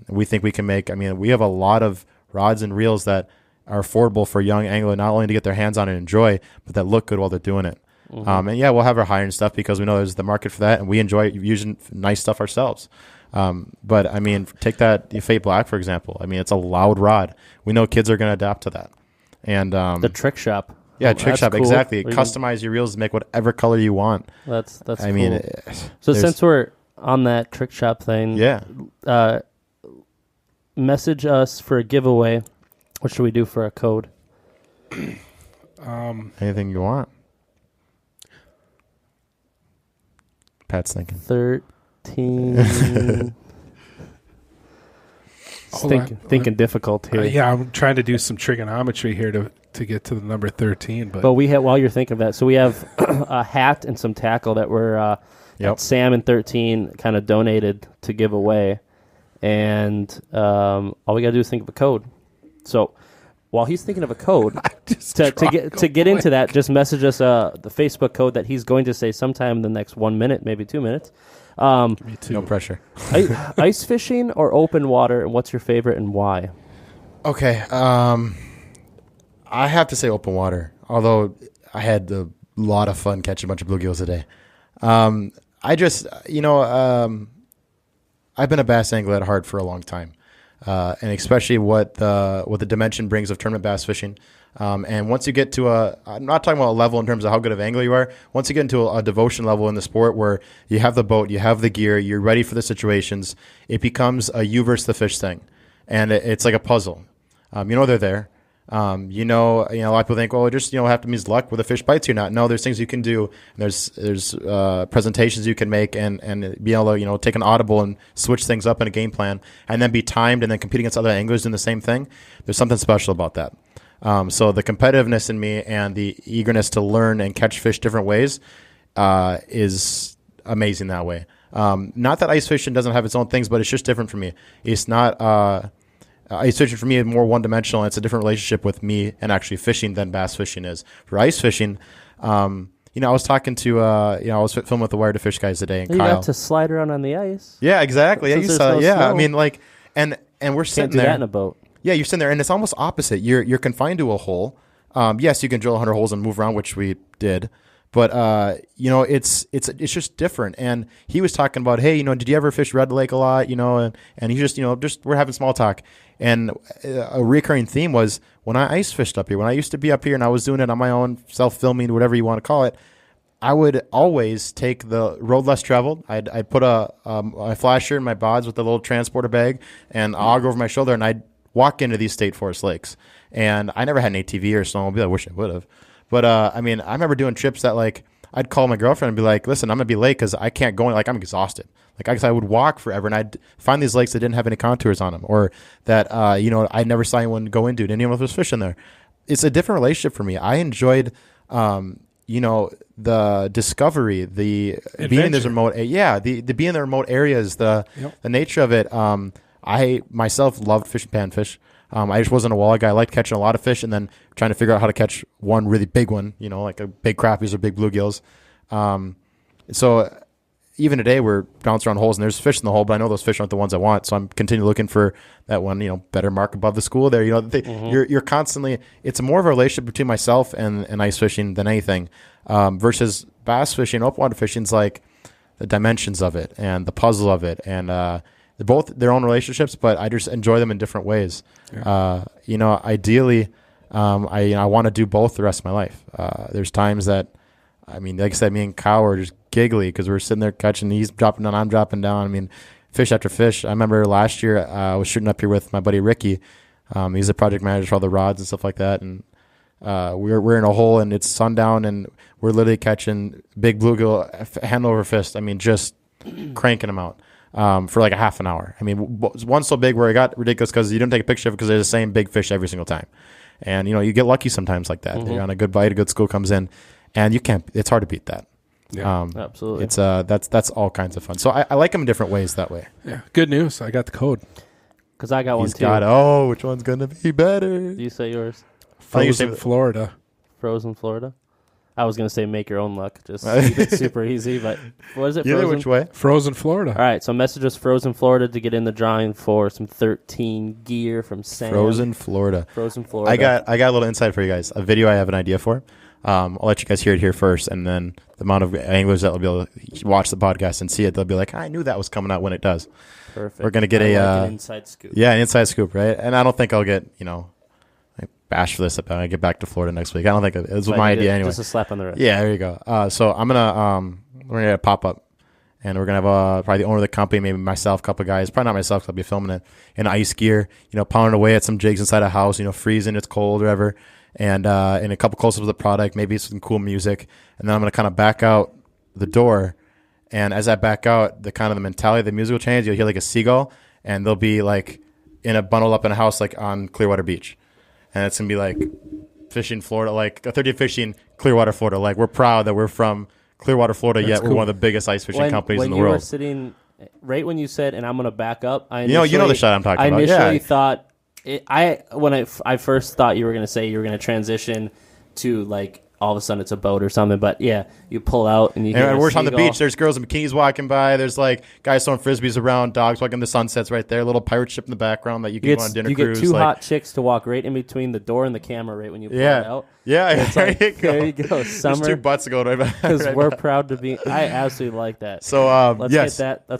We think we can we have a lot of rods and reels that are affordable for a young angler, not only to get their hands on and enjoy, but that look good while they're doing it. Mm-hmm. We'll have our higher end stuff because we know there's the market for that, and we enjoy using nice stuff ourselves. But take that Fate Black, for example. It's a loud rod. We know kids are going to adapt to that. And the trick shop. Yeah, trick shop, cool. Exactly. Customize your reels to make whatever color you want. That's I cool. mean, so since we're on that trick shop thing, message us for a giveaway. What should we do for a code? Anything you want. Pat's thinking. 13. Thinking difficult here. Yeah, I'm trying to do some trigonometry here to get to the number 13. But we have, while you're thinking of that, so we have a hat and some tackle that were Sam and 13 kind of donated to give away. And all we got to do is think of a code. So while he's thinking of a code, to get into that, just message us the Facebook code that he's going to say sometime in the next 1 minute, maybe 2 minutes. Me too. No pressure. Ice fishing or open water, and what's your favorite and why? Okay. I have to say open water, although I had a lot of fun catching a bunch of bluegills today. I just, I've been a bass angler at heart for a long time. And especially what the dimension brings of tournament bass fishing. And once you get to I'm not talking about a level in terms of how good of an angler you are. Once you get into a devotion level in the sport where you have the boat, you have the gear, you're ready for the situations, it becomes a you versus the fish thing. And it's like a puzzle. They're there. A lot of people think, well, it just, have to mean luck whether the fish bites you or not. No, there's things you can do. And there's presentations you can make and be able to, take an audible and switch things up in a game plan and then be timed and then compete against other anglers doing the same thing. There's something special about that. So the competitiveness in me and the eagerness to learn and catch fish different ways is amazing that way. Not that ice fishing doesn't have its own things, but it's just different for me. It's not ice fishing for me is more one-dimensional. It's a different relationship with me and actually fishing than bass fishing is. For ice fishing, I was talking to, I was filming with the Wire to Fish guys today, and you Kyle. You got to slide around on the ice. Yeah, exactly. Yeah, you saw. Yeah, snow. I mean, and we're sitting there. Can't do that in a boat. Yeah, you're sitting there, and it's almost opposite. You're confined to a hole. Yes, you can drill 100 holes and move around, which we did. But it's just different. And he was talking about, hey, did you ever fish Red Lake a lot? And he just we're having small talk. And a recurring theme was when I ice fished up here, when I used to be up here and I was doing it on my own, self-filming, whatever you want to call it, I would always take the road less traveled. I'd put a flasher in my bods with a little transporter bag and auger over my shoulder, and I'd walk into these state forest lakes. And I never had an ATV or snowmobile. I wish I would have. But, I remember doing trips that, I'd call my girlfriend and be like, listen, I'm going to be late because I can't go. I'm exhausted. I would walk forever, and I'd find these lakes that didn't have any contours on them or that, I never saw anyone go into. Didn't even know if there was fish in there. It's a different relationship for me. I enjoyed, the discovery, the adventure. Being in these remote, the being in the remote areas, the nature of it. I myself loved fish and panfish. I just wasn't a walleye guy. I liked catching a lot of fish and then trying to figure out how to catch one really big one, like a big crappies or big bluegills. So even today we're bouncing around holes and there's fish in the hole, but I know those fish aren't the ones I want. So I'm continuing looking for that one, better mark above the school there. You're constantly, it's more of a relationship between myself and ice fishing than anything. Versus bass fishing, open water fishing is like the dimensions of it and the puzzle of it. And, they're both their own relationships, but I just enjoy them in different ways. Yeah. Ideally, I want to do both the rest of my life. There's times that, like I said, me and Kyle were just giggly because we're sitting there catching. He's dropping down, I'm dropping down. Fish after fish. I remember last year I was shooting up here with my buddy Ricky. He's a project manager for all the rods and stuff like that. And we're in a hole and it's sundown and we're literally catching big bluegill hand over fist. Just cranking them out. For like a half an hour. One's so big where it got ridiculous because you don't take a picture of it because they're the same big fish every single time. And, you get lucky sometimes like that. You're on a good bite, a good school comes in, and it's hard to beat that. Yeah, absolutely. It's that's all kinds of fun. So I like them in different ways that way. Yeah, good news. I got the code. Because I got one too. Which one's going to be better? Do you say yours? Frozen Florida. Frozen Florida? I was going to say make your own luck. Just keep it super easy. But what is it? Either which way? Frozen Florida. All right. So message us Frozen Florida to get in the drawing for some 13 gear from Sam. Frozen Florida. I got a little insight for you guys. A video I have an idea for. I'll let you guys hear it here first. And then the amount of anglers that will be able to watch the podcast and see it, they'll be like, I knew that was coming out when it does. Perfect. We're going to get an inside scoop. Yeah, an inside scoop, right? And I don't think I'll get, bash for this when I get back to Florida next week. I don't think it was my idea anyway. Just a slap on the wrist. Yeah, there you go. So I'm gonna we're gonna pop up, and we're gonna have probably the owner of the company, maybe myself, a couple of guys. Probably not myself, because I'll be filming it in ice gear. Pounding away at some jigs inside a house. Freezing, it's cold or whatever, and a couple close-ups of the product, maybe some cool music, and then I'm gonna kind of back out the door. And as I back out, the mentality of the music will change. You'll hear like a seagull, and they'll be like bundled up in a house like on Clearwater Beach. And it's going to be like fishing Florida, like a 30 fishing Clearwater, Florida. Like, we're proud that we're from Clearwater, Florida, That's yet cool. We're one of the biggest ice fishing companies in the world. When you were sitting, right when you said, and I'm going to back up, you know the shot I'm talking about. I initially thought, when I first thought you were going to say you were going to transition to like, all of a sudden it's a boat or something, but yeah, you pull out and you hear we're on the beach. There's girls in bikinis walking by. There's like guys throwing frisbees around, dogs walking the sunsets right there. A little pirate ship in the background that you can go on a dinner cruise. You get two hot chicks to walk right in between the door and the camera right when you pull it out. Yeah, there you go. Summer. There's two butts to go right back. Because we're proud to be. I absolutely like that. So let's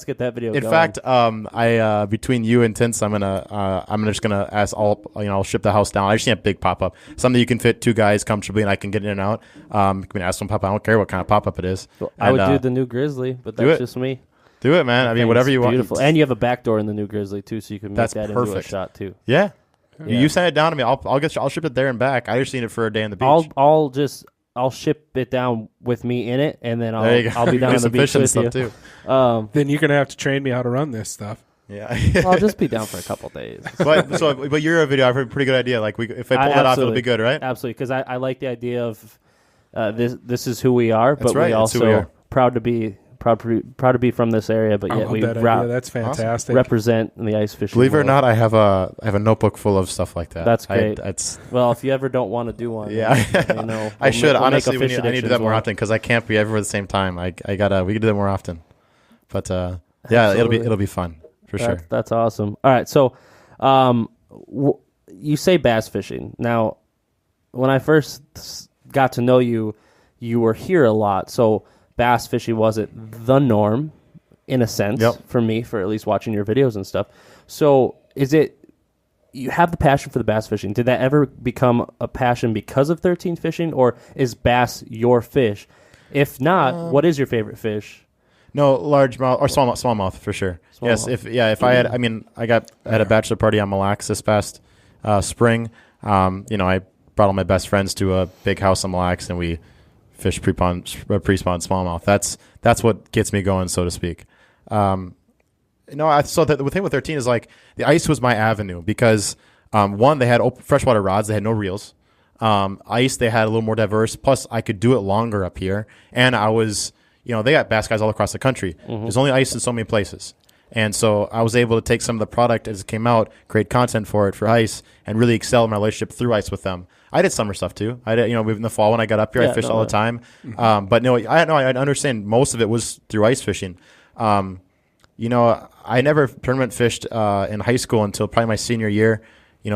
get that video. In fact, I between you and Tints, I'm just gonna ask all. I'll ship the house down. I just need a big pop up, something you can fit two guys comfortably, and I can get in and out. You can ask them pop up. I don't care what kind of pop up it is. Well, I would do the new Grizzly, but that's just me. Do it, man. I mean, whatever you want. Beautiful, and you have a back door in the new Grizzly too, so you can make that into a shot too. Yeah. You send it down to me. I'll ship it there and back. I just need it for a day on the beach. I'll ship it down with me in it, and then I'll be down on the beach with you. Too. Then you're gonna have to train me how to run this stuff. Yeah, I'll just be down for a couple days. But your video, I've heard a pretty good idea. Like if I pull that off, it'll be good, right? Absolutely, because I like the idea of this is who we are, but we also proud to be from this area. But yet that's fantastic. Represent in the ice fishing. Believe it or not, I have a notebook full of stuff like that. That's great. Well, if you ever don't want to do one, I should honestly. I need to do that more often because I can't be everywhere at the same time. We can do that more often. But it'll be fun for sure. That's awesome. All right, so you say bass fishing. Now, when I first got to know you, you were here a lot, so bass fishing wasn't the norm in a sense for me, for at least watching your videos and stuff. So is it, you have the passion for the bass fishing. Did that ever become a passion because of 13 fishing, or is bass your fish? If not, what is your favorite fish? No, largemouth or smallmouth for sure. If I had, I had a bachelor party on Mille Lacs this past spring. I brought all my best friends to a big house on Mille Lacs, and we fished pre-spawn smallmouth. That's what gets me going, so to speak. So the thing with 13 is like the ice was my avenue because one, they had freshwater rods, they had no reels. Ice, they had a little more diverse. Plus, I could do it longer up here, and I was. They got bass guys all across the country. Mm-hmm. There's only ice in so many places. And so I was able to take some of the product as it came out, create content for ice, and really excel in my relationship through ice with them. I did summer stuff too. I did, in the fall when I got up here, I fished all the time. Mm-hmm. But no, I understand most of it was through ice fishing. I never tournament fished in high school until probably my senior year.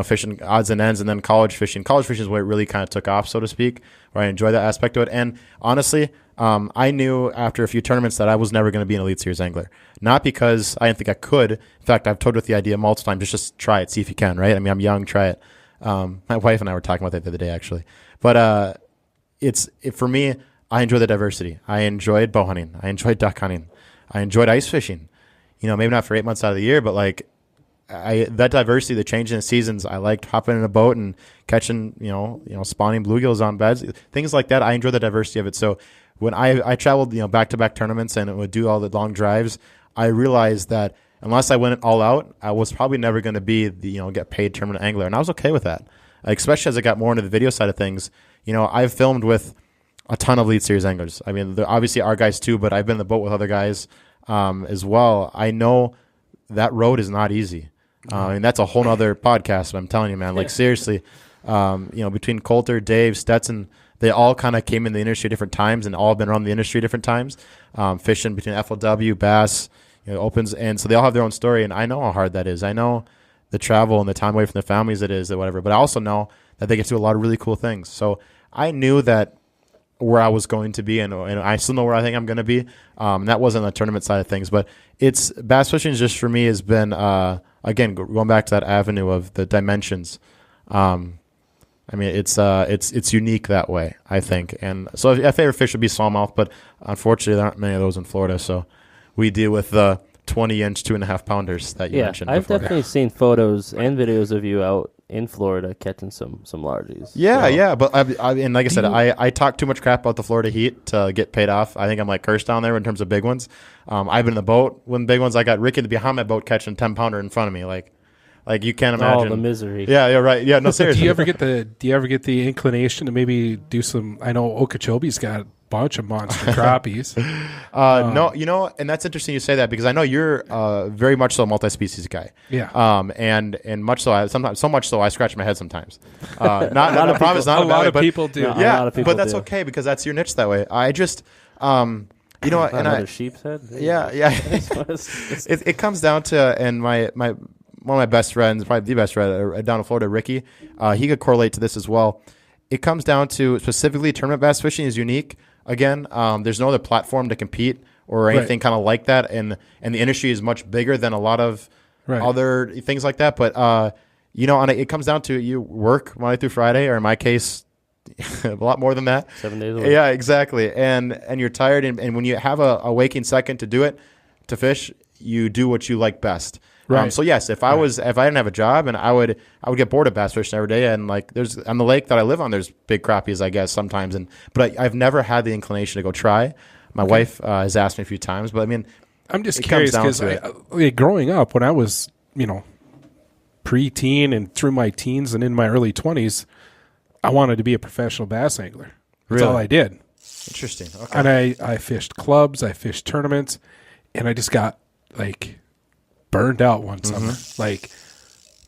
Fishing odds and ends, and then college fishing. College fishing is where it really kind of took off, so to speak, where I enjoy that aspect of it. And honestly, I knew after a few tournaments that I was never going to be an Elite Series angler. Not because I didn't think I could. In fact, I've toyed with the idea multiple times, just try it, see if you can, right? I'm young, try it. My wife and I were talking about that the other day, actually. But for me, I enjoy the diversity. I enjoyed bow hunting. I enjoyed duck hunting. I enjoyed ice fishing. Maybe not for 8 months out of the year, but like, that diversity, the change in the seasons, I liked hopping in a boat and catching, spawning bluegills on beds, things like that. I enjoy the diversity of it. So when I traveled, back-to-back tournaments and would do all the long drives, I realized that unless I went all out, I was probably never going to be the, get paid tournament angler. And I was okay with that, especially as I got more into the video side of things. I've filmed with a ton of Elite Series anglers. There obviously are guys too, but I've been in the boat with other guys as well. I know that road is not easy. And that's a whole nother podcast, but I'm telling you, man, like seriously, between Coulter, Dave, Stetson, they all kind of came in the industry at different times and all been around the industry at different times, fishing between FLW, bass, opens. And so they all have their own story. And I know how hard that is. I know the travel and the time away from their families it is or whatever, but I also know that they get to do a lot of really cool things. So I knew that where I was going to be, and I still know where I think I'm going to be. That wasn't the tournament side of things, but bass fishing just for me has been, again, going back to that avenue of the dimensions. I mean, it's unique that way, I think. And so my favorite fish would be smallmouth, but unfortunately there aren't many of those in Florida. So we deal with the 20-inch, 2.5 pounders that you mentioned. I've before. definitely seen photos and videos of you out in Florida catching some largies. Yeah. But and like I said, I talk too much crap about the Florida heat to get paid off. I think I'm like cursed down there in terms of big ones. I've been in the boat when big ones. I got Ricky behind my boat catching 10-pounder in front of me, like you can't imagine. Oh, the misery. Yeah, right. Yeah, no, seriously. Do you ever get the inclination to maybe do some? I know Okeechobee's got a bunch of monster crappies. No, and that's interesting you say that because I know you're very much so a multi-species guy. Yeah. And much so, sometimes so much so I scratch my head sometimes. Not I promise, not a lot of people do. No, yeah, a lot of people but that's do. okay because that's your niche that way. I just, you know, and another sheep's head. Yeah. It comes down to, and my one of my best friends, probably the best friend down in Florida, Ricky, he could correlate to this as well. It comes down to specifically tournament bass fishing is unique. Again, there's no other platform to compete or anything kind of like that, and the industry is much bigger than a lot of other things like that. But you know, it comes down to you work Monday through Friday, or in my case, a lot more than that. 7 days a week. Yeah, exactly. And you're tired, and when you have a waking second to do it, to fish, you do what you like best. Right. So yes, if I didn't have a job, and I would get bored of bass fishing every day, and like there's on the lake that I live on, there's big crappies, I guess sometimes, but I've never had the inclination to go try. My wife has asked me a few times, but I mean, I'm just curious because growing up when I was pre-teen and through my teens and in my early 20s, I wanted to be a professional bass angler. That's all I did. Interesting. Okay. And I fished clubs, I fished tournaments, and I just got like burned out one summer. Like,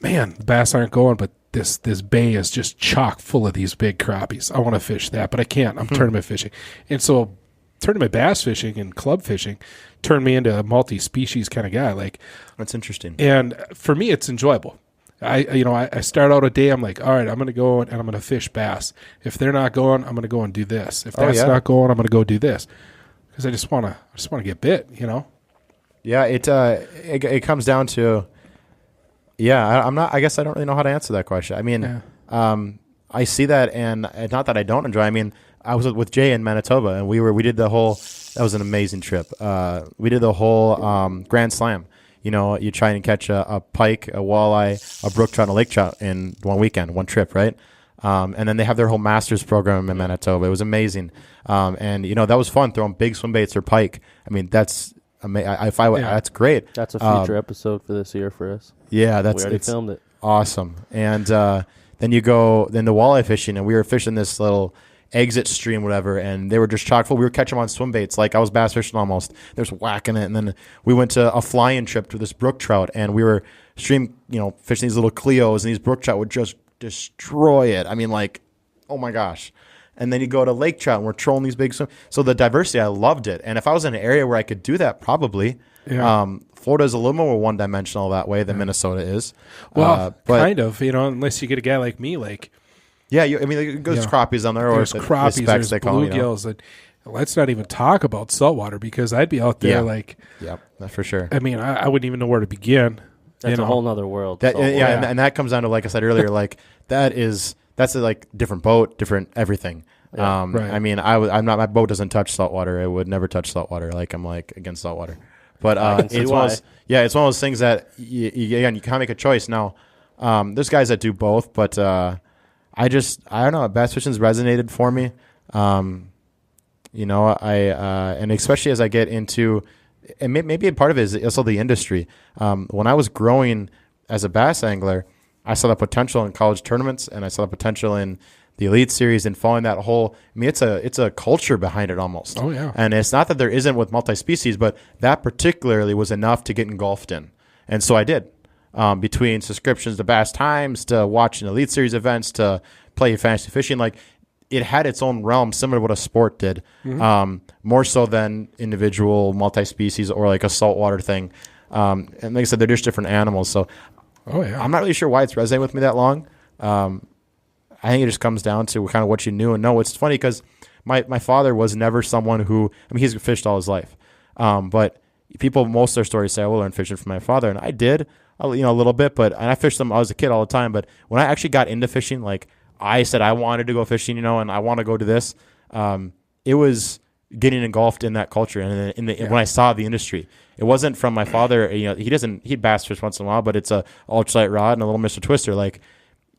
man, the bass aren't going, but this bay is just chock full of these big crappies. I want to fish that, but I can't. I'm tournament fishing. And so tournament bass fishing and club fishing turned me into a multi-species kind of guy. Like, that's interesting. And for me, it's enjoyable. I start out a day, I'm like, all right, I'm going to go and I'm going to fish bass. If they're not going, I'm going to go and do this. If that's not going, I'm going to go do this. Because I just want to get bit, you know? Yeah, it comes down to, I guess I don't really know how to answer that question. I mean, I see that, and not that I don't enjoy. I mean, I was with Jay in Manitoba, and we did the whole. That was an amazing trip. We did the whole Grand Slam. You know, you try and catch a pike, a walleye, a brook trout, and a lake trout in one weekend, one trip, right? And then they have their whole master's program in Manitoba. It was amazing, and you know that was fun throwing big swim baits or pike. I mean, that's. That's great. That's a future episode for this year for us. Yeah, we already filmed it. Awesome. And then the walleye fishing, and we were fishing this little exit stream, whatever, and they were just chock full. We were catching them on swim baits, like I was bass fishing almost. There's whacking it, and then we went to a fly-in trip to this brook trout, and we were fishing these little Cleos, and these brook trout would just destroy it. I mean, like, oh my gosh. And then you go to lake trout, and we're trolling these big swim. So the diversity, I loved it. And if I was in an area where I could do that, probably. Yeah. Florida's a little more one-dimensional that way than Minnesota is. Well, kind of, unless you get a guy like me, like. Yeah, it goes crappies on there. There's crappies, there's bluegills. And let's not even talk about saltwater because I'd be out there like. Yeah, that's for sure. I mean, I wouldn't even know where to begin. That's a whole nother world. And that comes down to, like I said earlier, like that's a different boat, different everything. Yeah, right. I mean, I'm not. My boat doesn't touch saltwater. It would never touch saltwater. Like I'm against saltwater. But it's one of those things that you can't make a choice. Now, there's guys that do both, but I don't know. Bass fishing's resonated for me. And especially as I get into, and maybe a part of it is also the industry. When I was growing as a bass angler, I saw the potential in college tournaments, and I saw the potential in the Elite Series and following that whole. I mean, it's a culture behind it almost. Oh yeah. And it's not that there isn't with multi-species, but that particularly was enough to get engulfed in, and so I did. Between subscriptions to Bass Times, to watching Elite Series events, to play fantasy fishing, like it had its own realm, similar to what a sport did, more so than individual multi-species or like a saltwater thing. And like I said, they're just different animals. So, I'm not really sure why it's resonated with me that long. I think it just comes down to kind of what you knew and know. It's funny because my father was never someone who, I mean, he's fished all his life. But most of their stories say, I learned fishing from my father. And I did, a little bit, and I fished them. I was a kid all the time. But when I actually got into fishing, like I said I wanted to go fishing, and I want to go to this. It was getting engulfed in that culture, and when I saw the industry, it wasn't from my father. He'd bass fish once in a while, but it's a ultralight rod and a little Mr. Twister. Like,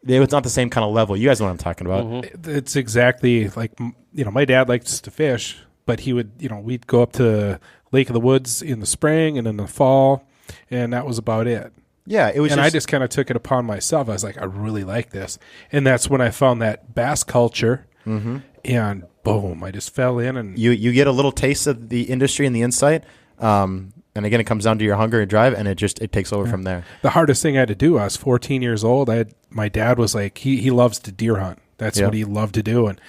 it's not the same kind of level. You guys know what I'm talking about. Mm-hmm. It's exactly like, my dad likes to fish, but he would, we'd go up to Lake of the Woods in the spring and in the fall, and that was about it. Yeah, it was. And I just kind of took it upon myself. I was like, I really like this, and that's when I found that bass culture, and boom, I just fell in. And you get a little taste of the industry and the insight, and again, it comes down to your hunger and drive, and it takes over from there. The hardest thing I had to do, I was 14 years old. My dad was like, he loves to deer hunt. That's what he loved to do, and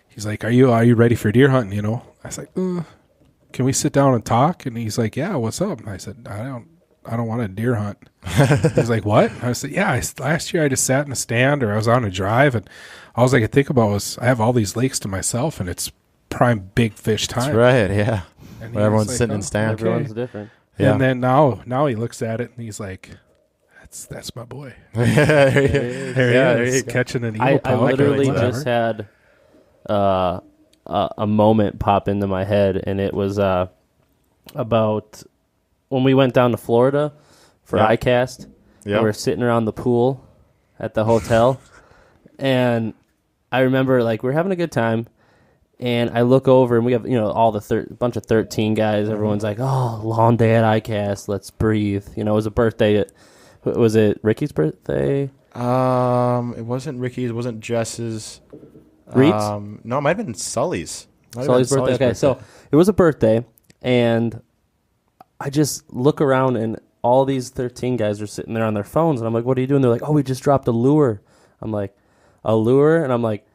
he's like, are you ready for deer hunting? I was like, can we sit down and talk? And he's like, yeah, what's up? And I said, I don't want to deer hunt. He's like, what? I said, yeah, last year I just sat in a stand or I was on a drive, and all I could think about was I have all these lakes to myself, and it's prime big fish time. That's right, yeah. And everyone's like, sitting in stands. Everyone's different. Yeah. And then now he looks at it and he's like, that's my boy. There he is catching an eel. I literally just had a moment pop into my head, and it was about when we went down to Florida for ICAST. We were sitting around the pool at the hotel, and I remember we're having a good time, and I look over and we have all the bunch of 13 guys. Everyone's like, "Oh, long day at ICAST. Let's breathe." It was a birthday. Was it Ricky's birthday? It wasn't Ricky's. It wasn't Jess's. Reed's? No, it might have been Sully's. Sully's birthday. Okay, so it was a birthday, and I just look around, and all these 13 guys are sitting there on their phones, and I'm like, what are you doing? They're like, oh, we just dropped a lure. I'm like, a lure? And I'm like,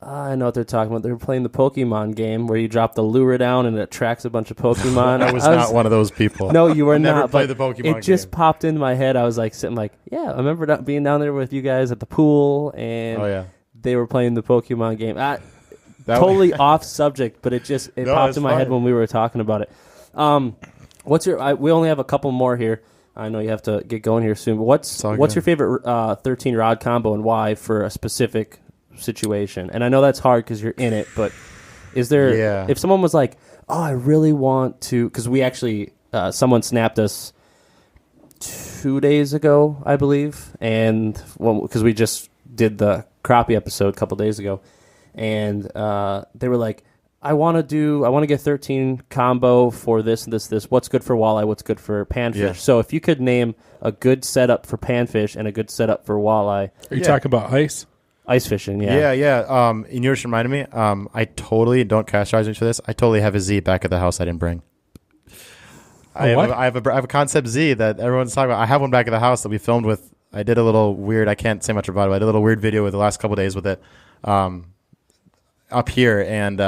I know what they're talking about. They're playing the Pokemon game where you drop the lure down and it attracts a bunch of Pokemon. I was not one of those people. No, you were never not. Played the Pokemon game. It just popped into my head. I was sitting yeah, I remember being down there with you guys at the pool, and they were playing the Pokemon game. Totally off subject, but it popped in my head when we were talking about it. We only have a couple more here. I know you have to get going here soon. But what's your favorite 13 rod combo and why for a specific situation? And I know that's hard because you're in it, but is there if someone was like, oh, I really want to, because we actually someone snapped us 2 days ago, I believe, and because we just did the crappie episode a couple days ago, and they were like, I want to get 13 combo for this and this. What's good for walleye? What's good for panfish? Yeah. So if you could name a good setup for panfish and a good setup for walleye. Are you talking about ice? Ice fishing, yeah. Yeah. And you just reminded me, I totally don't cast charge for this. I totally have a Z back at the house I didn't bring. I have a Concept Z that everyone's talking about. I have one back at the house that we filmed with. I did a little weird, I can't say much about it, but I did a little weird video with the last couple of days with it up here, and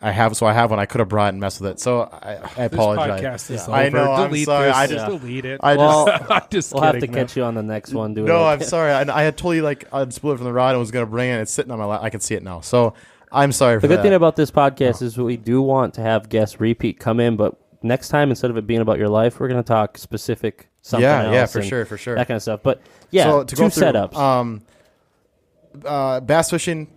I have one I could have brought and messed with it. So I apologize. This podcast is over. I know. Delete I'm sorry. This. I just delete it. I'm just we'll kidding, have to catch you on the next one. I'm sorry. I had totally unspooled it from the rod and was going to bring it. It's sitting on my lap. I can see it now. So I'm sorry for that. The good thing about this podcast is we do want to have guests repeat come in, but next time, instead of it being about your life, we're going to talk specific something else. Yeah, for sure. That kind of stuff. But yeah, so two setups. Bass fishing,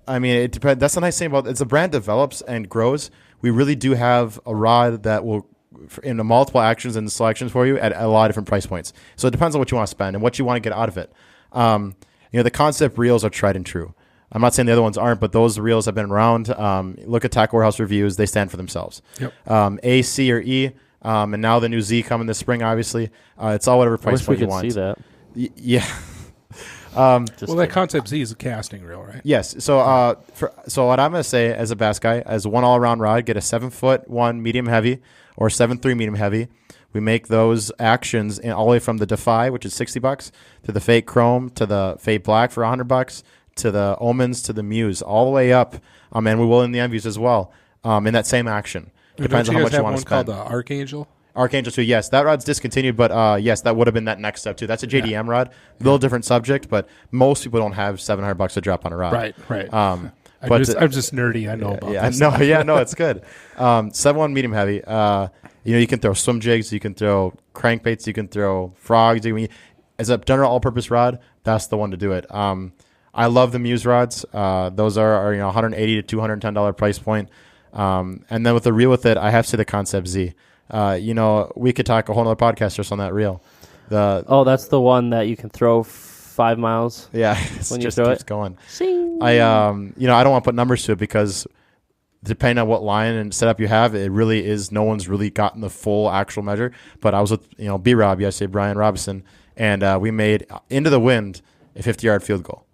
I mean, it depends. That's the nice thing about it. As the brand develops and grows, we really do have a rod that will, in the multiple actions and selections for you at a lot of different price points. So it depends on what you want to spend and what you want to get out of it. The Concept reels are tried and true. I'm not saying the other ones aren't, but those reels have been around. Look at Tackle Warehouse reviews; they stand for themselves. Yep. A, C, or E, and now the new Z coming this spring. Obviously, it's all whatever price point you want. I wish we could see that. Yeah. That Concept Z is a casting reel, right? Yes. So what I'm going to say as a bass guy, as one all-around rod, get a 7'1" medium heavy or 7'3" medium heavy. We make those actions all the way from the Defy, which is $60, to the Fate Chrome, to the Fate Black for $100, to the Omens, to the Muse, all the way up. And we will in the Envies as well, in that same action. Depends on how much you want to spend. Called the Archangel? Archangel 2, yes. That rod's discontinued, but yes, that would have been that next step too. That's a JDM rod. A little different subject, but most people don't have $700 to drop on a rod. Right. I'm just nerdy. I know about this. No, it's good. 7'1" medium heavy. You can throw swim jigs, you can throw crankbaits, you can throw frogs. As a general all-purpose rod, that's the one to do it. I love the Muse rods. Those are $180 to $210 price point. And then with the reel with it, I have to say the Concept Z. We could talk a whole other podcast just on that reel. That's the one that you can throw 5 miles. Yeah, when just you throw keeps it. going. Sing. I don't want to put numbers to it because depending on what line and setup you have, it really is. No one's really gotten the full actual measure. But I was with B-Rob yesterday, Brian Robinson, and we made into the wind a 50-yard field goal,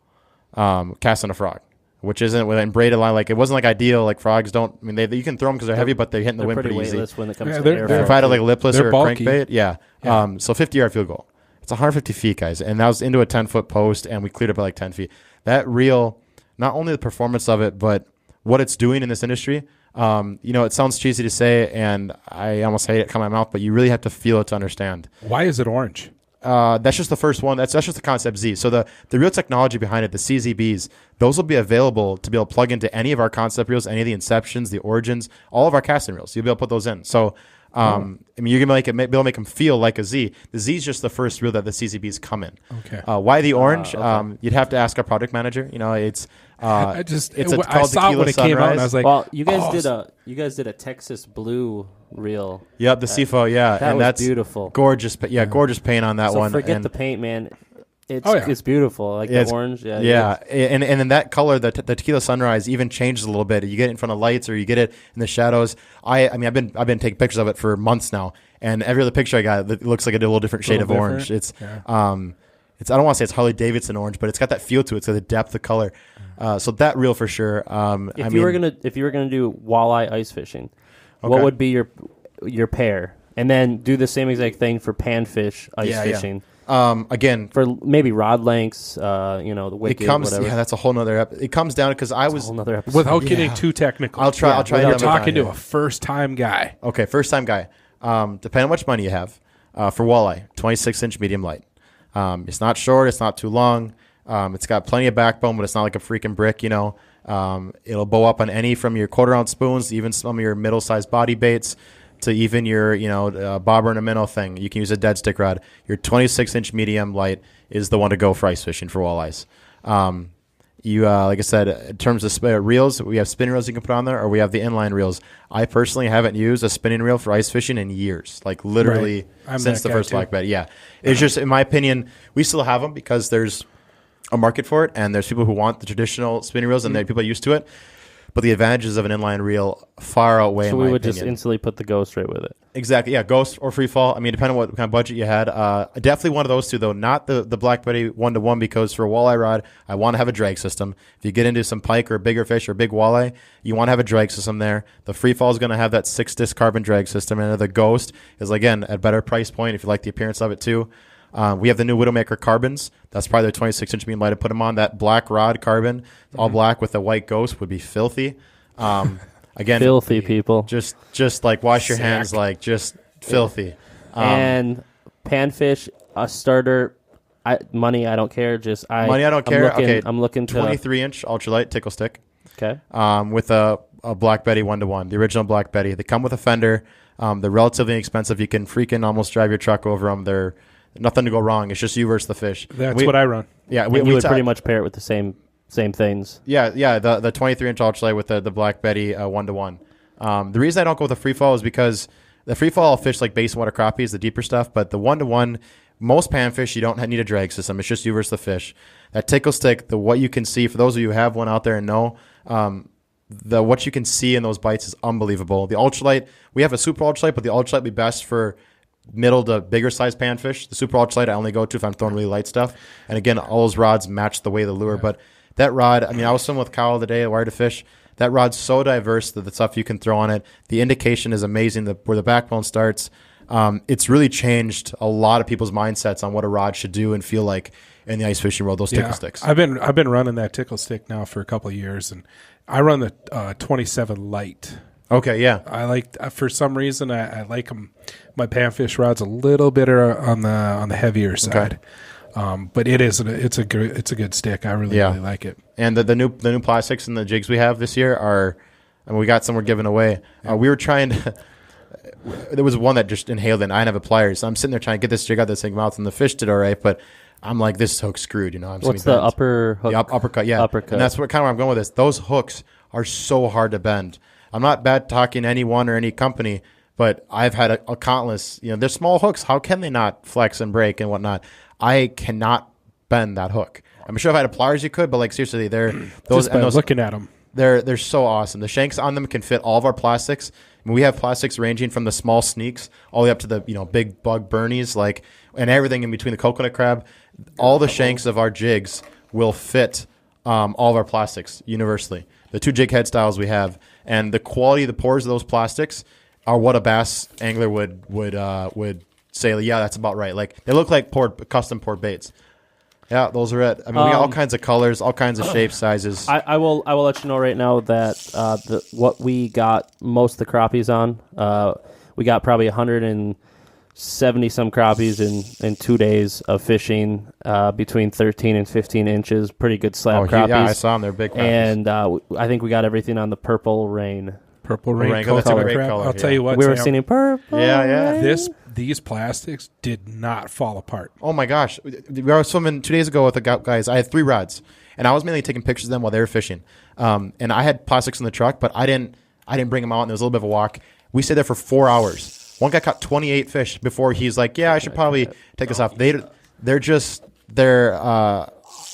casting a frog, which isn't with a braided line. Like it wasn't like ideal. Like frogs don't. I mean, you can throw them because they're heavy, but they're hitting the wind pretty easy. When it comes to they're if I had like lipless or a crankbait, yeah. So 50-yard field goal. It's 150 feet, guys, and that was into a 10-foot post, and we cleared it by like 10 feet. That reel, not only the performance of it, but what it's doing in this industry. It sounds cheesy to say, and I almost hate it come out of my mouth, but you really have to feel it to understand. Why is it orange? That's just the first one. That's just the Concept Z. So the real technology behind it, the CZBs, those will be available to be able to plug into any of our Concept reels, any of the Inceptions, the Origins, all of our casting reels. You'll be able to put those in. So, you're gonna be able to make them feel like a Z. The Z is just the first reel that the CZBs come in. Okay. Why the orange? Okay. You'd have to ask our product manager. I saw it when it came out, and I was like, "Well, you guys did a Texas blue reel." Yep, the CFO. Yeah, and that's beautiful. Gorgeous. Gorgeous paint on that one. Forget the paint, man. It's beautiful, like the orange. And then that color, the Tequila Sunrise, even changes a little bit. You get it in front of lights, or you get it in the shadows. I've been taking pictures of it for months now, and every other picture I got, it looks like a little different shade of orange. It's I don't want to say it's Harley Davidson orange, but it's got that feel to it. It's got the depth of color. So that reel for sure. If you were gonna do walleye ice fishing, what would be your pair? And then do the same exact thing for panfish ice fishing. Again, for maybe rod lengths, the wicked, whatever. Yeah, that's a whole nother episode. It comes down because I was a whole nother episode. Without getting too technical. I'll try. We're talking to a first-time guy. Okay, first-time guy. Depending on how much money you have, for walleye, 26-inch medium light. It's not short. It's not too long. It's got plenty of backbone, but it's not like a freaking brick. It'll bow up on any from your quarter-ounce spoons, even some of your middle-sized body baits, to even your, bobber and a minnow thing. You can use a dead stick rod. Your 26-inch medium light is the one to go for ice fishing for walleyes. Like I said, in terms of reels, we have spinning reels you can put on there, or we have the inline reels. I personally haven't used a spinning reel for ice fishing in years, like literally since the first Black Betty. Yeah. It's just, in my opinion, we still have them because there's a market for it, and there's people who want the traditional spinning reels, and there are people used to it. But the advantages of an inline reel far outweigh. So we would just instantly put the Ghost right with it. Exactly, yeah, Ghost or Free Fall. I mean, depending on what kind of budget you had. Definitely one of those two, though. Not the Black Betty 1-to-1, because for a walleye rod, I want to have a drag system. If you get into some pike or bigger fish or big walleye, you want to have a drag system there. The Free Fall is going to have that 6-disc carbon drag system, and the Ghost is, again, at a better price point if you like the appearance of it too. We have the new Widowmaker carbons. That's probably their 26-inch medium light to put them on. That black rod carbon, all black with the white Ghost, would be filthy. Again, filthy people. Just like wash your hands, like just filthy. And panfish, a starter. Money, I don't care. Money, I don't care. I'm looking to 23-inch ultralight tickle stick. Okay. With a Black Betty 1-to-1, the original Black Betty. They come with a fender. They're relatively inexpensive. You can freaking almost drive your truck over them. They're nothing to go wrong. It's just you versus the fish. That's what I run. Yeah, we would pretty much pair it with the same things. Yeah. The 23-inch ultralight with the Black Betty 1-to-1. The reason I don't go with the Free Fall is because the Free Fall fish like basin water crappies, the deeper stuff, but the 1-to-1, most panfish, you don't need a drag system. It's just you versus the fish. That tickle stick, what you can see, for those of you who have one out there and know, what you can see in those bites is unbelievable. The ultralight, we have a super ultralight, but the ultralight would be best for middle to bigger size panfish. The super ultralight I only go to if I'm throwing really light stuff. And again, all those rods match the way the lure, but that rod, I was swimming with Kyle today at Wire to Fish. That rod's so diverse that the stuff you can throw on it. The indication is amazing, where the backbone starts. It's really changed a lot of people's mindsets on what a rod should do and feel like in the ice fishing world, those tickle sticks. I've been running that tickle stick now for a couple of years, and I run the 27 light. Okay, yeah. I like, for some reason, I like them. My panfish rod's a little bit on the heavier side. Okay. But it's a good stick. I really like it. And the new plastics and the jigs we have this year are, we got some we're giving away. We were trying to. There was one that just inhaled, and I didn't have a pliers. So I'm sitting there trying to get this jig out of this thing mouth, and the fish did all right. But I'm like, this hook's screwed. What's the upper hook? The uppercut, yeah. Uppercut. And that's what kind of where I'm going with this. Those hooks are so hard to bend. I'm not bad talking anyone or any company, but I've had a countless, they're small hooks. How can they not flex and break and whatnot? I cannot bend that hook. I'm sure if I had a pliers, you could, but like seriously, just by looking at them, they're so awesome. The shanks on them can fit all of our plastics. I mean, we have plastics ranging from the small sneaks all the way up to the big bug burnies, and everything in between the coconut crab. All the shanks of our jigs will fit all of our plastics universally. The 2 jig head styles we have, and the quality of the pores of those plastics are what a bass angler would say. Yeah, that's about right. Like they look like custom poured baits. Yeah, those are it. I mean, we got all kinds of colors, all kinds of shapes, sizes. I will let you know right now that what we got most of the crappies on, we got probably 170 some crappies in 2 days of fishing, between 13 and 15 inches. Pretty good slab crappies. Yeah, I saw them. They're big crappies. And I think we got everything on the Purple Rain. Purple Rain. That's a great color. I'll tell you what, we were Sam, seeing Purple. Yeah. Rain. These plastics did not fall apart. Oh my gosh, we were swimming 2 days ago with the guys. I had 3 rods, and I was mainly taking pictures of them while they were fishing. And I had plastics in the truck, but I didn't bring them out. And there was a little bit of a walk. We stayed there for 4 hours. One guy caught 28 fish before he's like, "Yeah, I should probably take this off." They're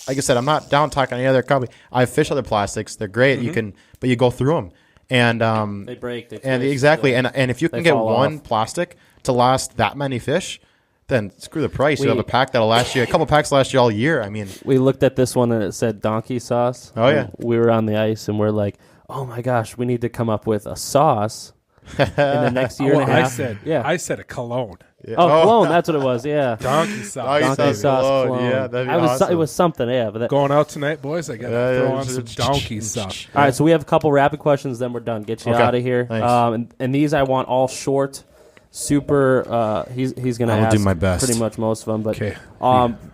like I said, I'm not down talking any other company. I fish other plastics. They're great. Mm-hmm. But you go through them, and They break. They and twist, exactly, and if you can get one plastic to last that many fish, then screw the price. You have a pack that'll last you. A couple packs last you all year. I mean, we looked at this one and it said donkey sauce. Oh yeah. We were on the ice and we're like, oh my gosh, we need to come up with a sauce in the next year and a half. I said a cologne. yeah. Oh, cologne. That's what it was. Yeah. Donkey sauce. Donkey sauce cologne. Yeah, that'd be awesome. It was something. Yeah. But Going out tonight, boys. I got to throw on some donkey sauce. All right, so we have a couple rapid questions, then we're done. Get you out of here. Nice. And these I want all short, super. He's going to I will ask do my best. pretty much most of them, but Okay.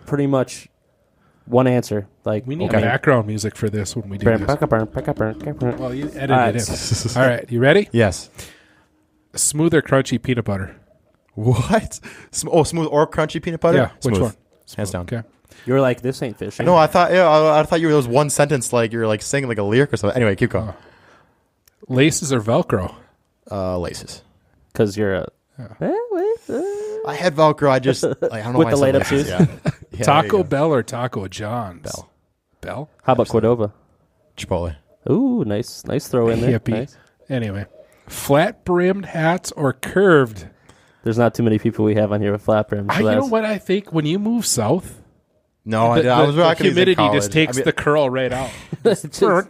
pretty much one answer. Like We need background music for this when we do this. Well, you edit it in. All right, you ready? Yes. Smooth or crunchy peanut butter? What? Smooth or crunchy peanut butter? Yeah, which Smooth. one? Hands down. Okay. You were like, this ain't fishing. No, I thought you were those one sentence like you were like saying like a lyric or something. Anyway, keep going. Laces or Velcro? Laces. Because you're a. I had Velcro. I just I don't know With why the I said laid up laces. shoes? Yeah. Yeah, Taco Bell or Taco John's? Bell? How about Cordova? Chipotle. Ooh, nice throw in there. Hippie. Nice. Anyway, flat brimmed hats or curved? There's not too many people we have on here with flat brims. So You know what I think? When you move south, No, I was the rocking these in humidity just college. takes I mean, the curl right out. just Bill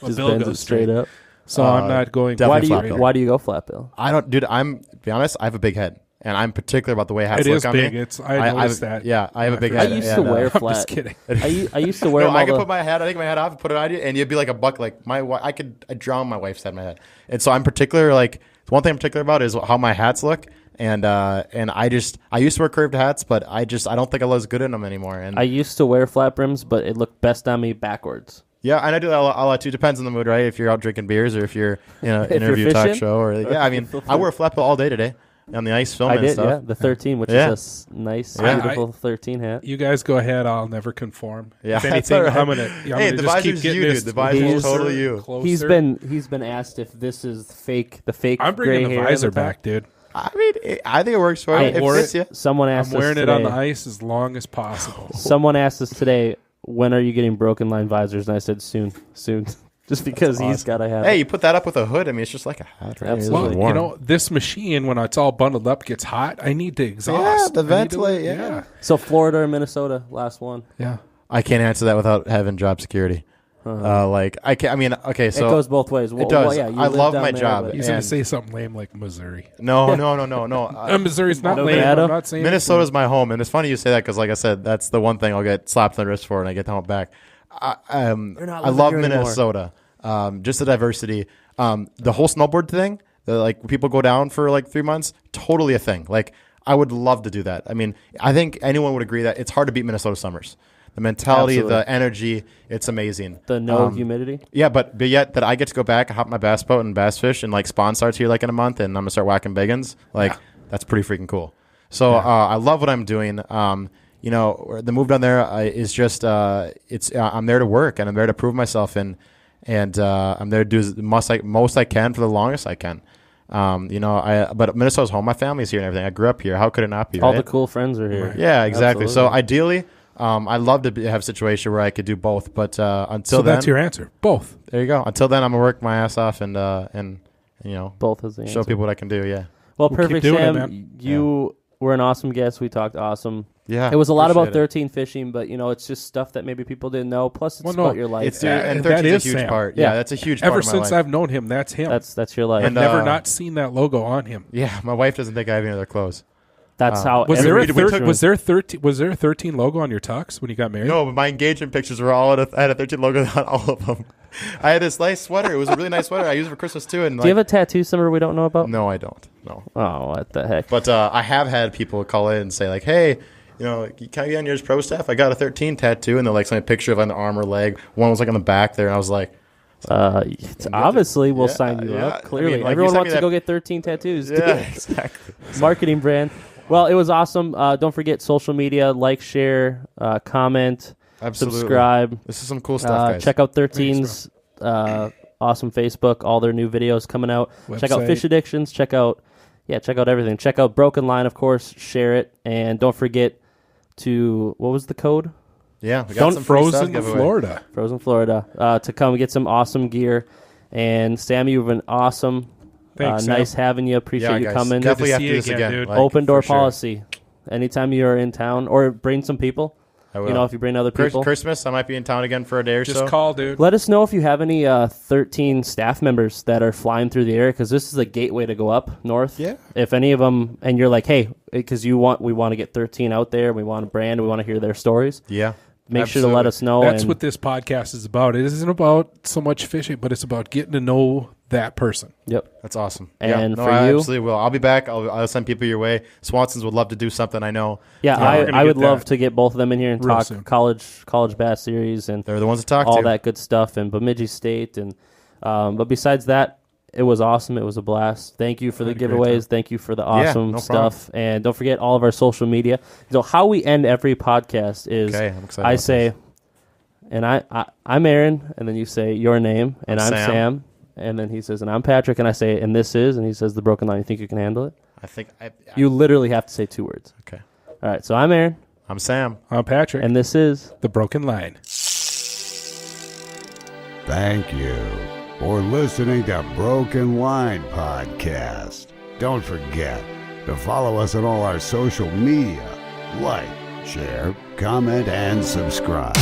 bends goes it straight up. So I'm not going. definitely Why flat do you bill. Why do you go flat bill? I don't, dude. To be honest, I have a big head, and I'm particular about the way hats It look is on big. me. I noticed that. Yeah, I have a big I head. used to wear I'm flat. just kidding. I used to wear No, them I all could the- put my head. I take my head off and put it on you, and you'd be like a buck. Like I'd drown my wife's head in my head. And so I'm particular. Like one thing I'm particular about is how my hats look. And I used to wear curved hats, but I don't think I look good in them anymore. And I used to wear flat brims, but it looked best on me backwards. yeah, and I do that a lot too. Depends on the mood, right? If you're out drinking beers or if you're you're interview talk fishing? show or I mean, I wear a flat bill all day today on the ice filming I did, and stuff. yeah. The 13, which Yeah. is a nice, Yeah. beautiful 13 hat. You guys go ahead. I'll never conform. Yeah, If that's anything, all right. I'm gonna Hey, the just keep visor's getting you, this dude. The visor's He's- totally you. closer. He's been asked if this is the fake. I'm gray bringing the hair in visor top. back, dude. I mean, I think it works for you. It wore fits you. Someone I'm asked wearing us it today, on the ice as long as possible. Someone asked us today, when are you getting broken line visors? And I said, soon. Just because he's got to have Hey, it. you put that up with a hood. I mean, it's just like a hat. Right? It's Absolutely. just Well, warm. this machine, when it's all bundled up, gets hot. I need to exhaust. the I need to- ventilate, yeah. So Florida or Minnesota, last one. Yeah. I can't answer that without having job security. Like I can't. I mean, okay, so it goes both ways. it does. Yeah, you I live love down my there, job. but- He's going And- to say something lame like Missouri. No. Missouri's not lame. Nevada? I'm not saying Minnesota's my home, and it's funny you say that because, like I said, that's the one thing I'll get slapped on the wrist for when I get home back. not I living love here anymore. Minnesota. Just the diversity. The whole snowboard thing. Like people go down for like 3 months. Totally a thing. Like I would love to do that. I mean, I think anyone would agree that it's hard to beat Minnesota summers. The mentality, Absolutely. the energy, it's amazing. The no humidity. Yeah, but yet that I get to go back, hop my bass boat and bass fish, and like spawn starts here like in a month, and I'm gonna start whacking biggins. Like that's pretty freaking cool. So I love what I'm doing. the move down there is just I'm there to work, and I'm there to prove myself, and I'm there to do the most I can for the longest I can. But Minnesota's home. My family's here and everything. I grew up here. How could it not be? All right? the cool friends are here. Yeah, exactly. Absolutely. So ideally, I'd love to have a situation where I could do both. But until then, that's your answer. Both. There you go. Until then, I'm gonna work my ass off and both is the answer. show people what I can do. Yeah. Well, We'll perfect, keep doing it, Sam. man. You were an awesome guest. We talked awesome. Yeah. It was a lot about appreciate it. 13 fishing, but it's just stuff that maybe people didn't know. Plus, it's about your life. It's and 13's that is a huge Sam. part. Yeah. Yeah, that's a huge part Ever of my since life. I've known him, that's him. That's your life. I've And, never not seen that logo on him. Yeah, my wife doesn't think I have any other clothes. That's how. Was there every- 13 logo on your tux when you got married? No, but my engagement pictures were all I had a 13 logo on all of them. I had this nice sweater. It was a really nice sweater. I used it for Christmas too. And Do you have a tattoo somewhere we don't know about? No, I don't. No. Oh, what the heck? But I have had people call in and say like, "Hey, can I get on your pro staff? I got a 13 tattoo," and they're like sending a picture of an arm or leg. One was like on the back there, and I was like, obviously, we'll yeah, sign you yeah. up. Clearly, I mean, like, everyone you sent wants me to go that- get 13 tattoos. "Yeah, exactly." Marketing brand. Well, it was awesome. Don't forget social media, like, share, comment, Absolutely. subscribe. This is some cool stuff, guys. Check out 13's awesome Facebook. All their new videos coming out. Check out Website. Fish Addictions. Check out everything. Check out Broken Line, of course. Share it, and don't forget to what was the code? Yeah, we got Don't some free stuff Frozen, giveaway. Florida. Frozen Florida. To come get some awesome gear. And Sam, you've been awesome. Thanks, Sam. Nice having you. Appreciate you guys. coming. Definitely Good have to to see do you this again, again. dude. Like, Open door for sure. policy. Anytime you're in town, or bring some people. I will. If you bring other people. Christmas, I might be in town again for a day or Just so. call, dude. Let us know if you have any 13 staff members that are flying through the area, because this is a gateway to go up north. Yeah. If any of them, and you're like, hey, because we want to get 13 out there, we want to brand, we want to hear their stories. Yeah. Make sure to let us know. That's and what this podcast is about. It isn't about so much fishing, but it's about getting to know that person. Yep. That's awesome. And yeah, for I you? absolutely will. I'll be back. I'll send people your way. Swansons would love to do something. I know. Yeah, we're gonna I would get love that to get both of them in here and real talk soon. college bass series and They're the ones to talk all to. that good stuff, and Bemidji State, and but besides that, it was awesome. It was a blast. Thank you for the had a great giveaways. time. Thank you for the awesome no stuff, and don't forget all of our social media. So how we end every podcast is Okay, I'm excited I about say, this. and I'm Aaron, and then you say your name, and I'm Sam. Sam, and then he says, and I'm Patrick, and I say, and this is, and he says the Broken Line. You think you can handle it? I think You literally have to say 2 words. Okay. All right. So I'm Aaron, I'm Sam. I'm Patrick. and this is. The Broken Line. Thank you for listening to Broken Line Podcast. Don't forget to follow us on all our social media. Like, share, comment, and subscribe.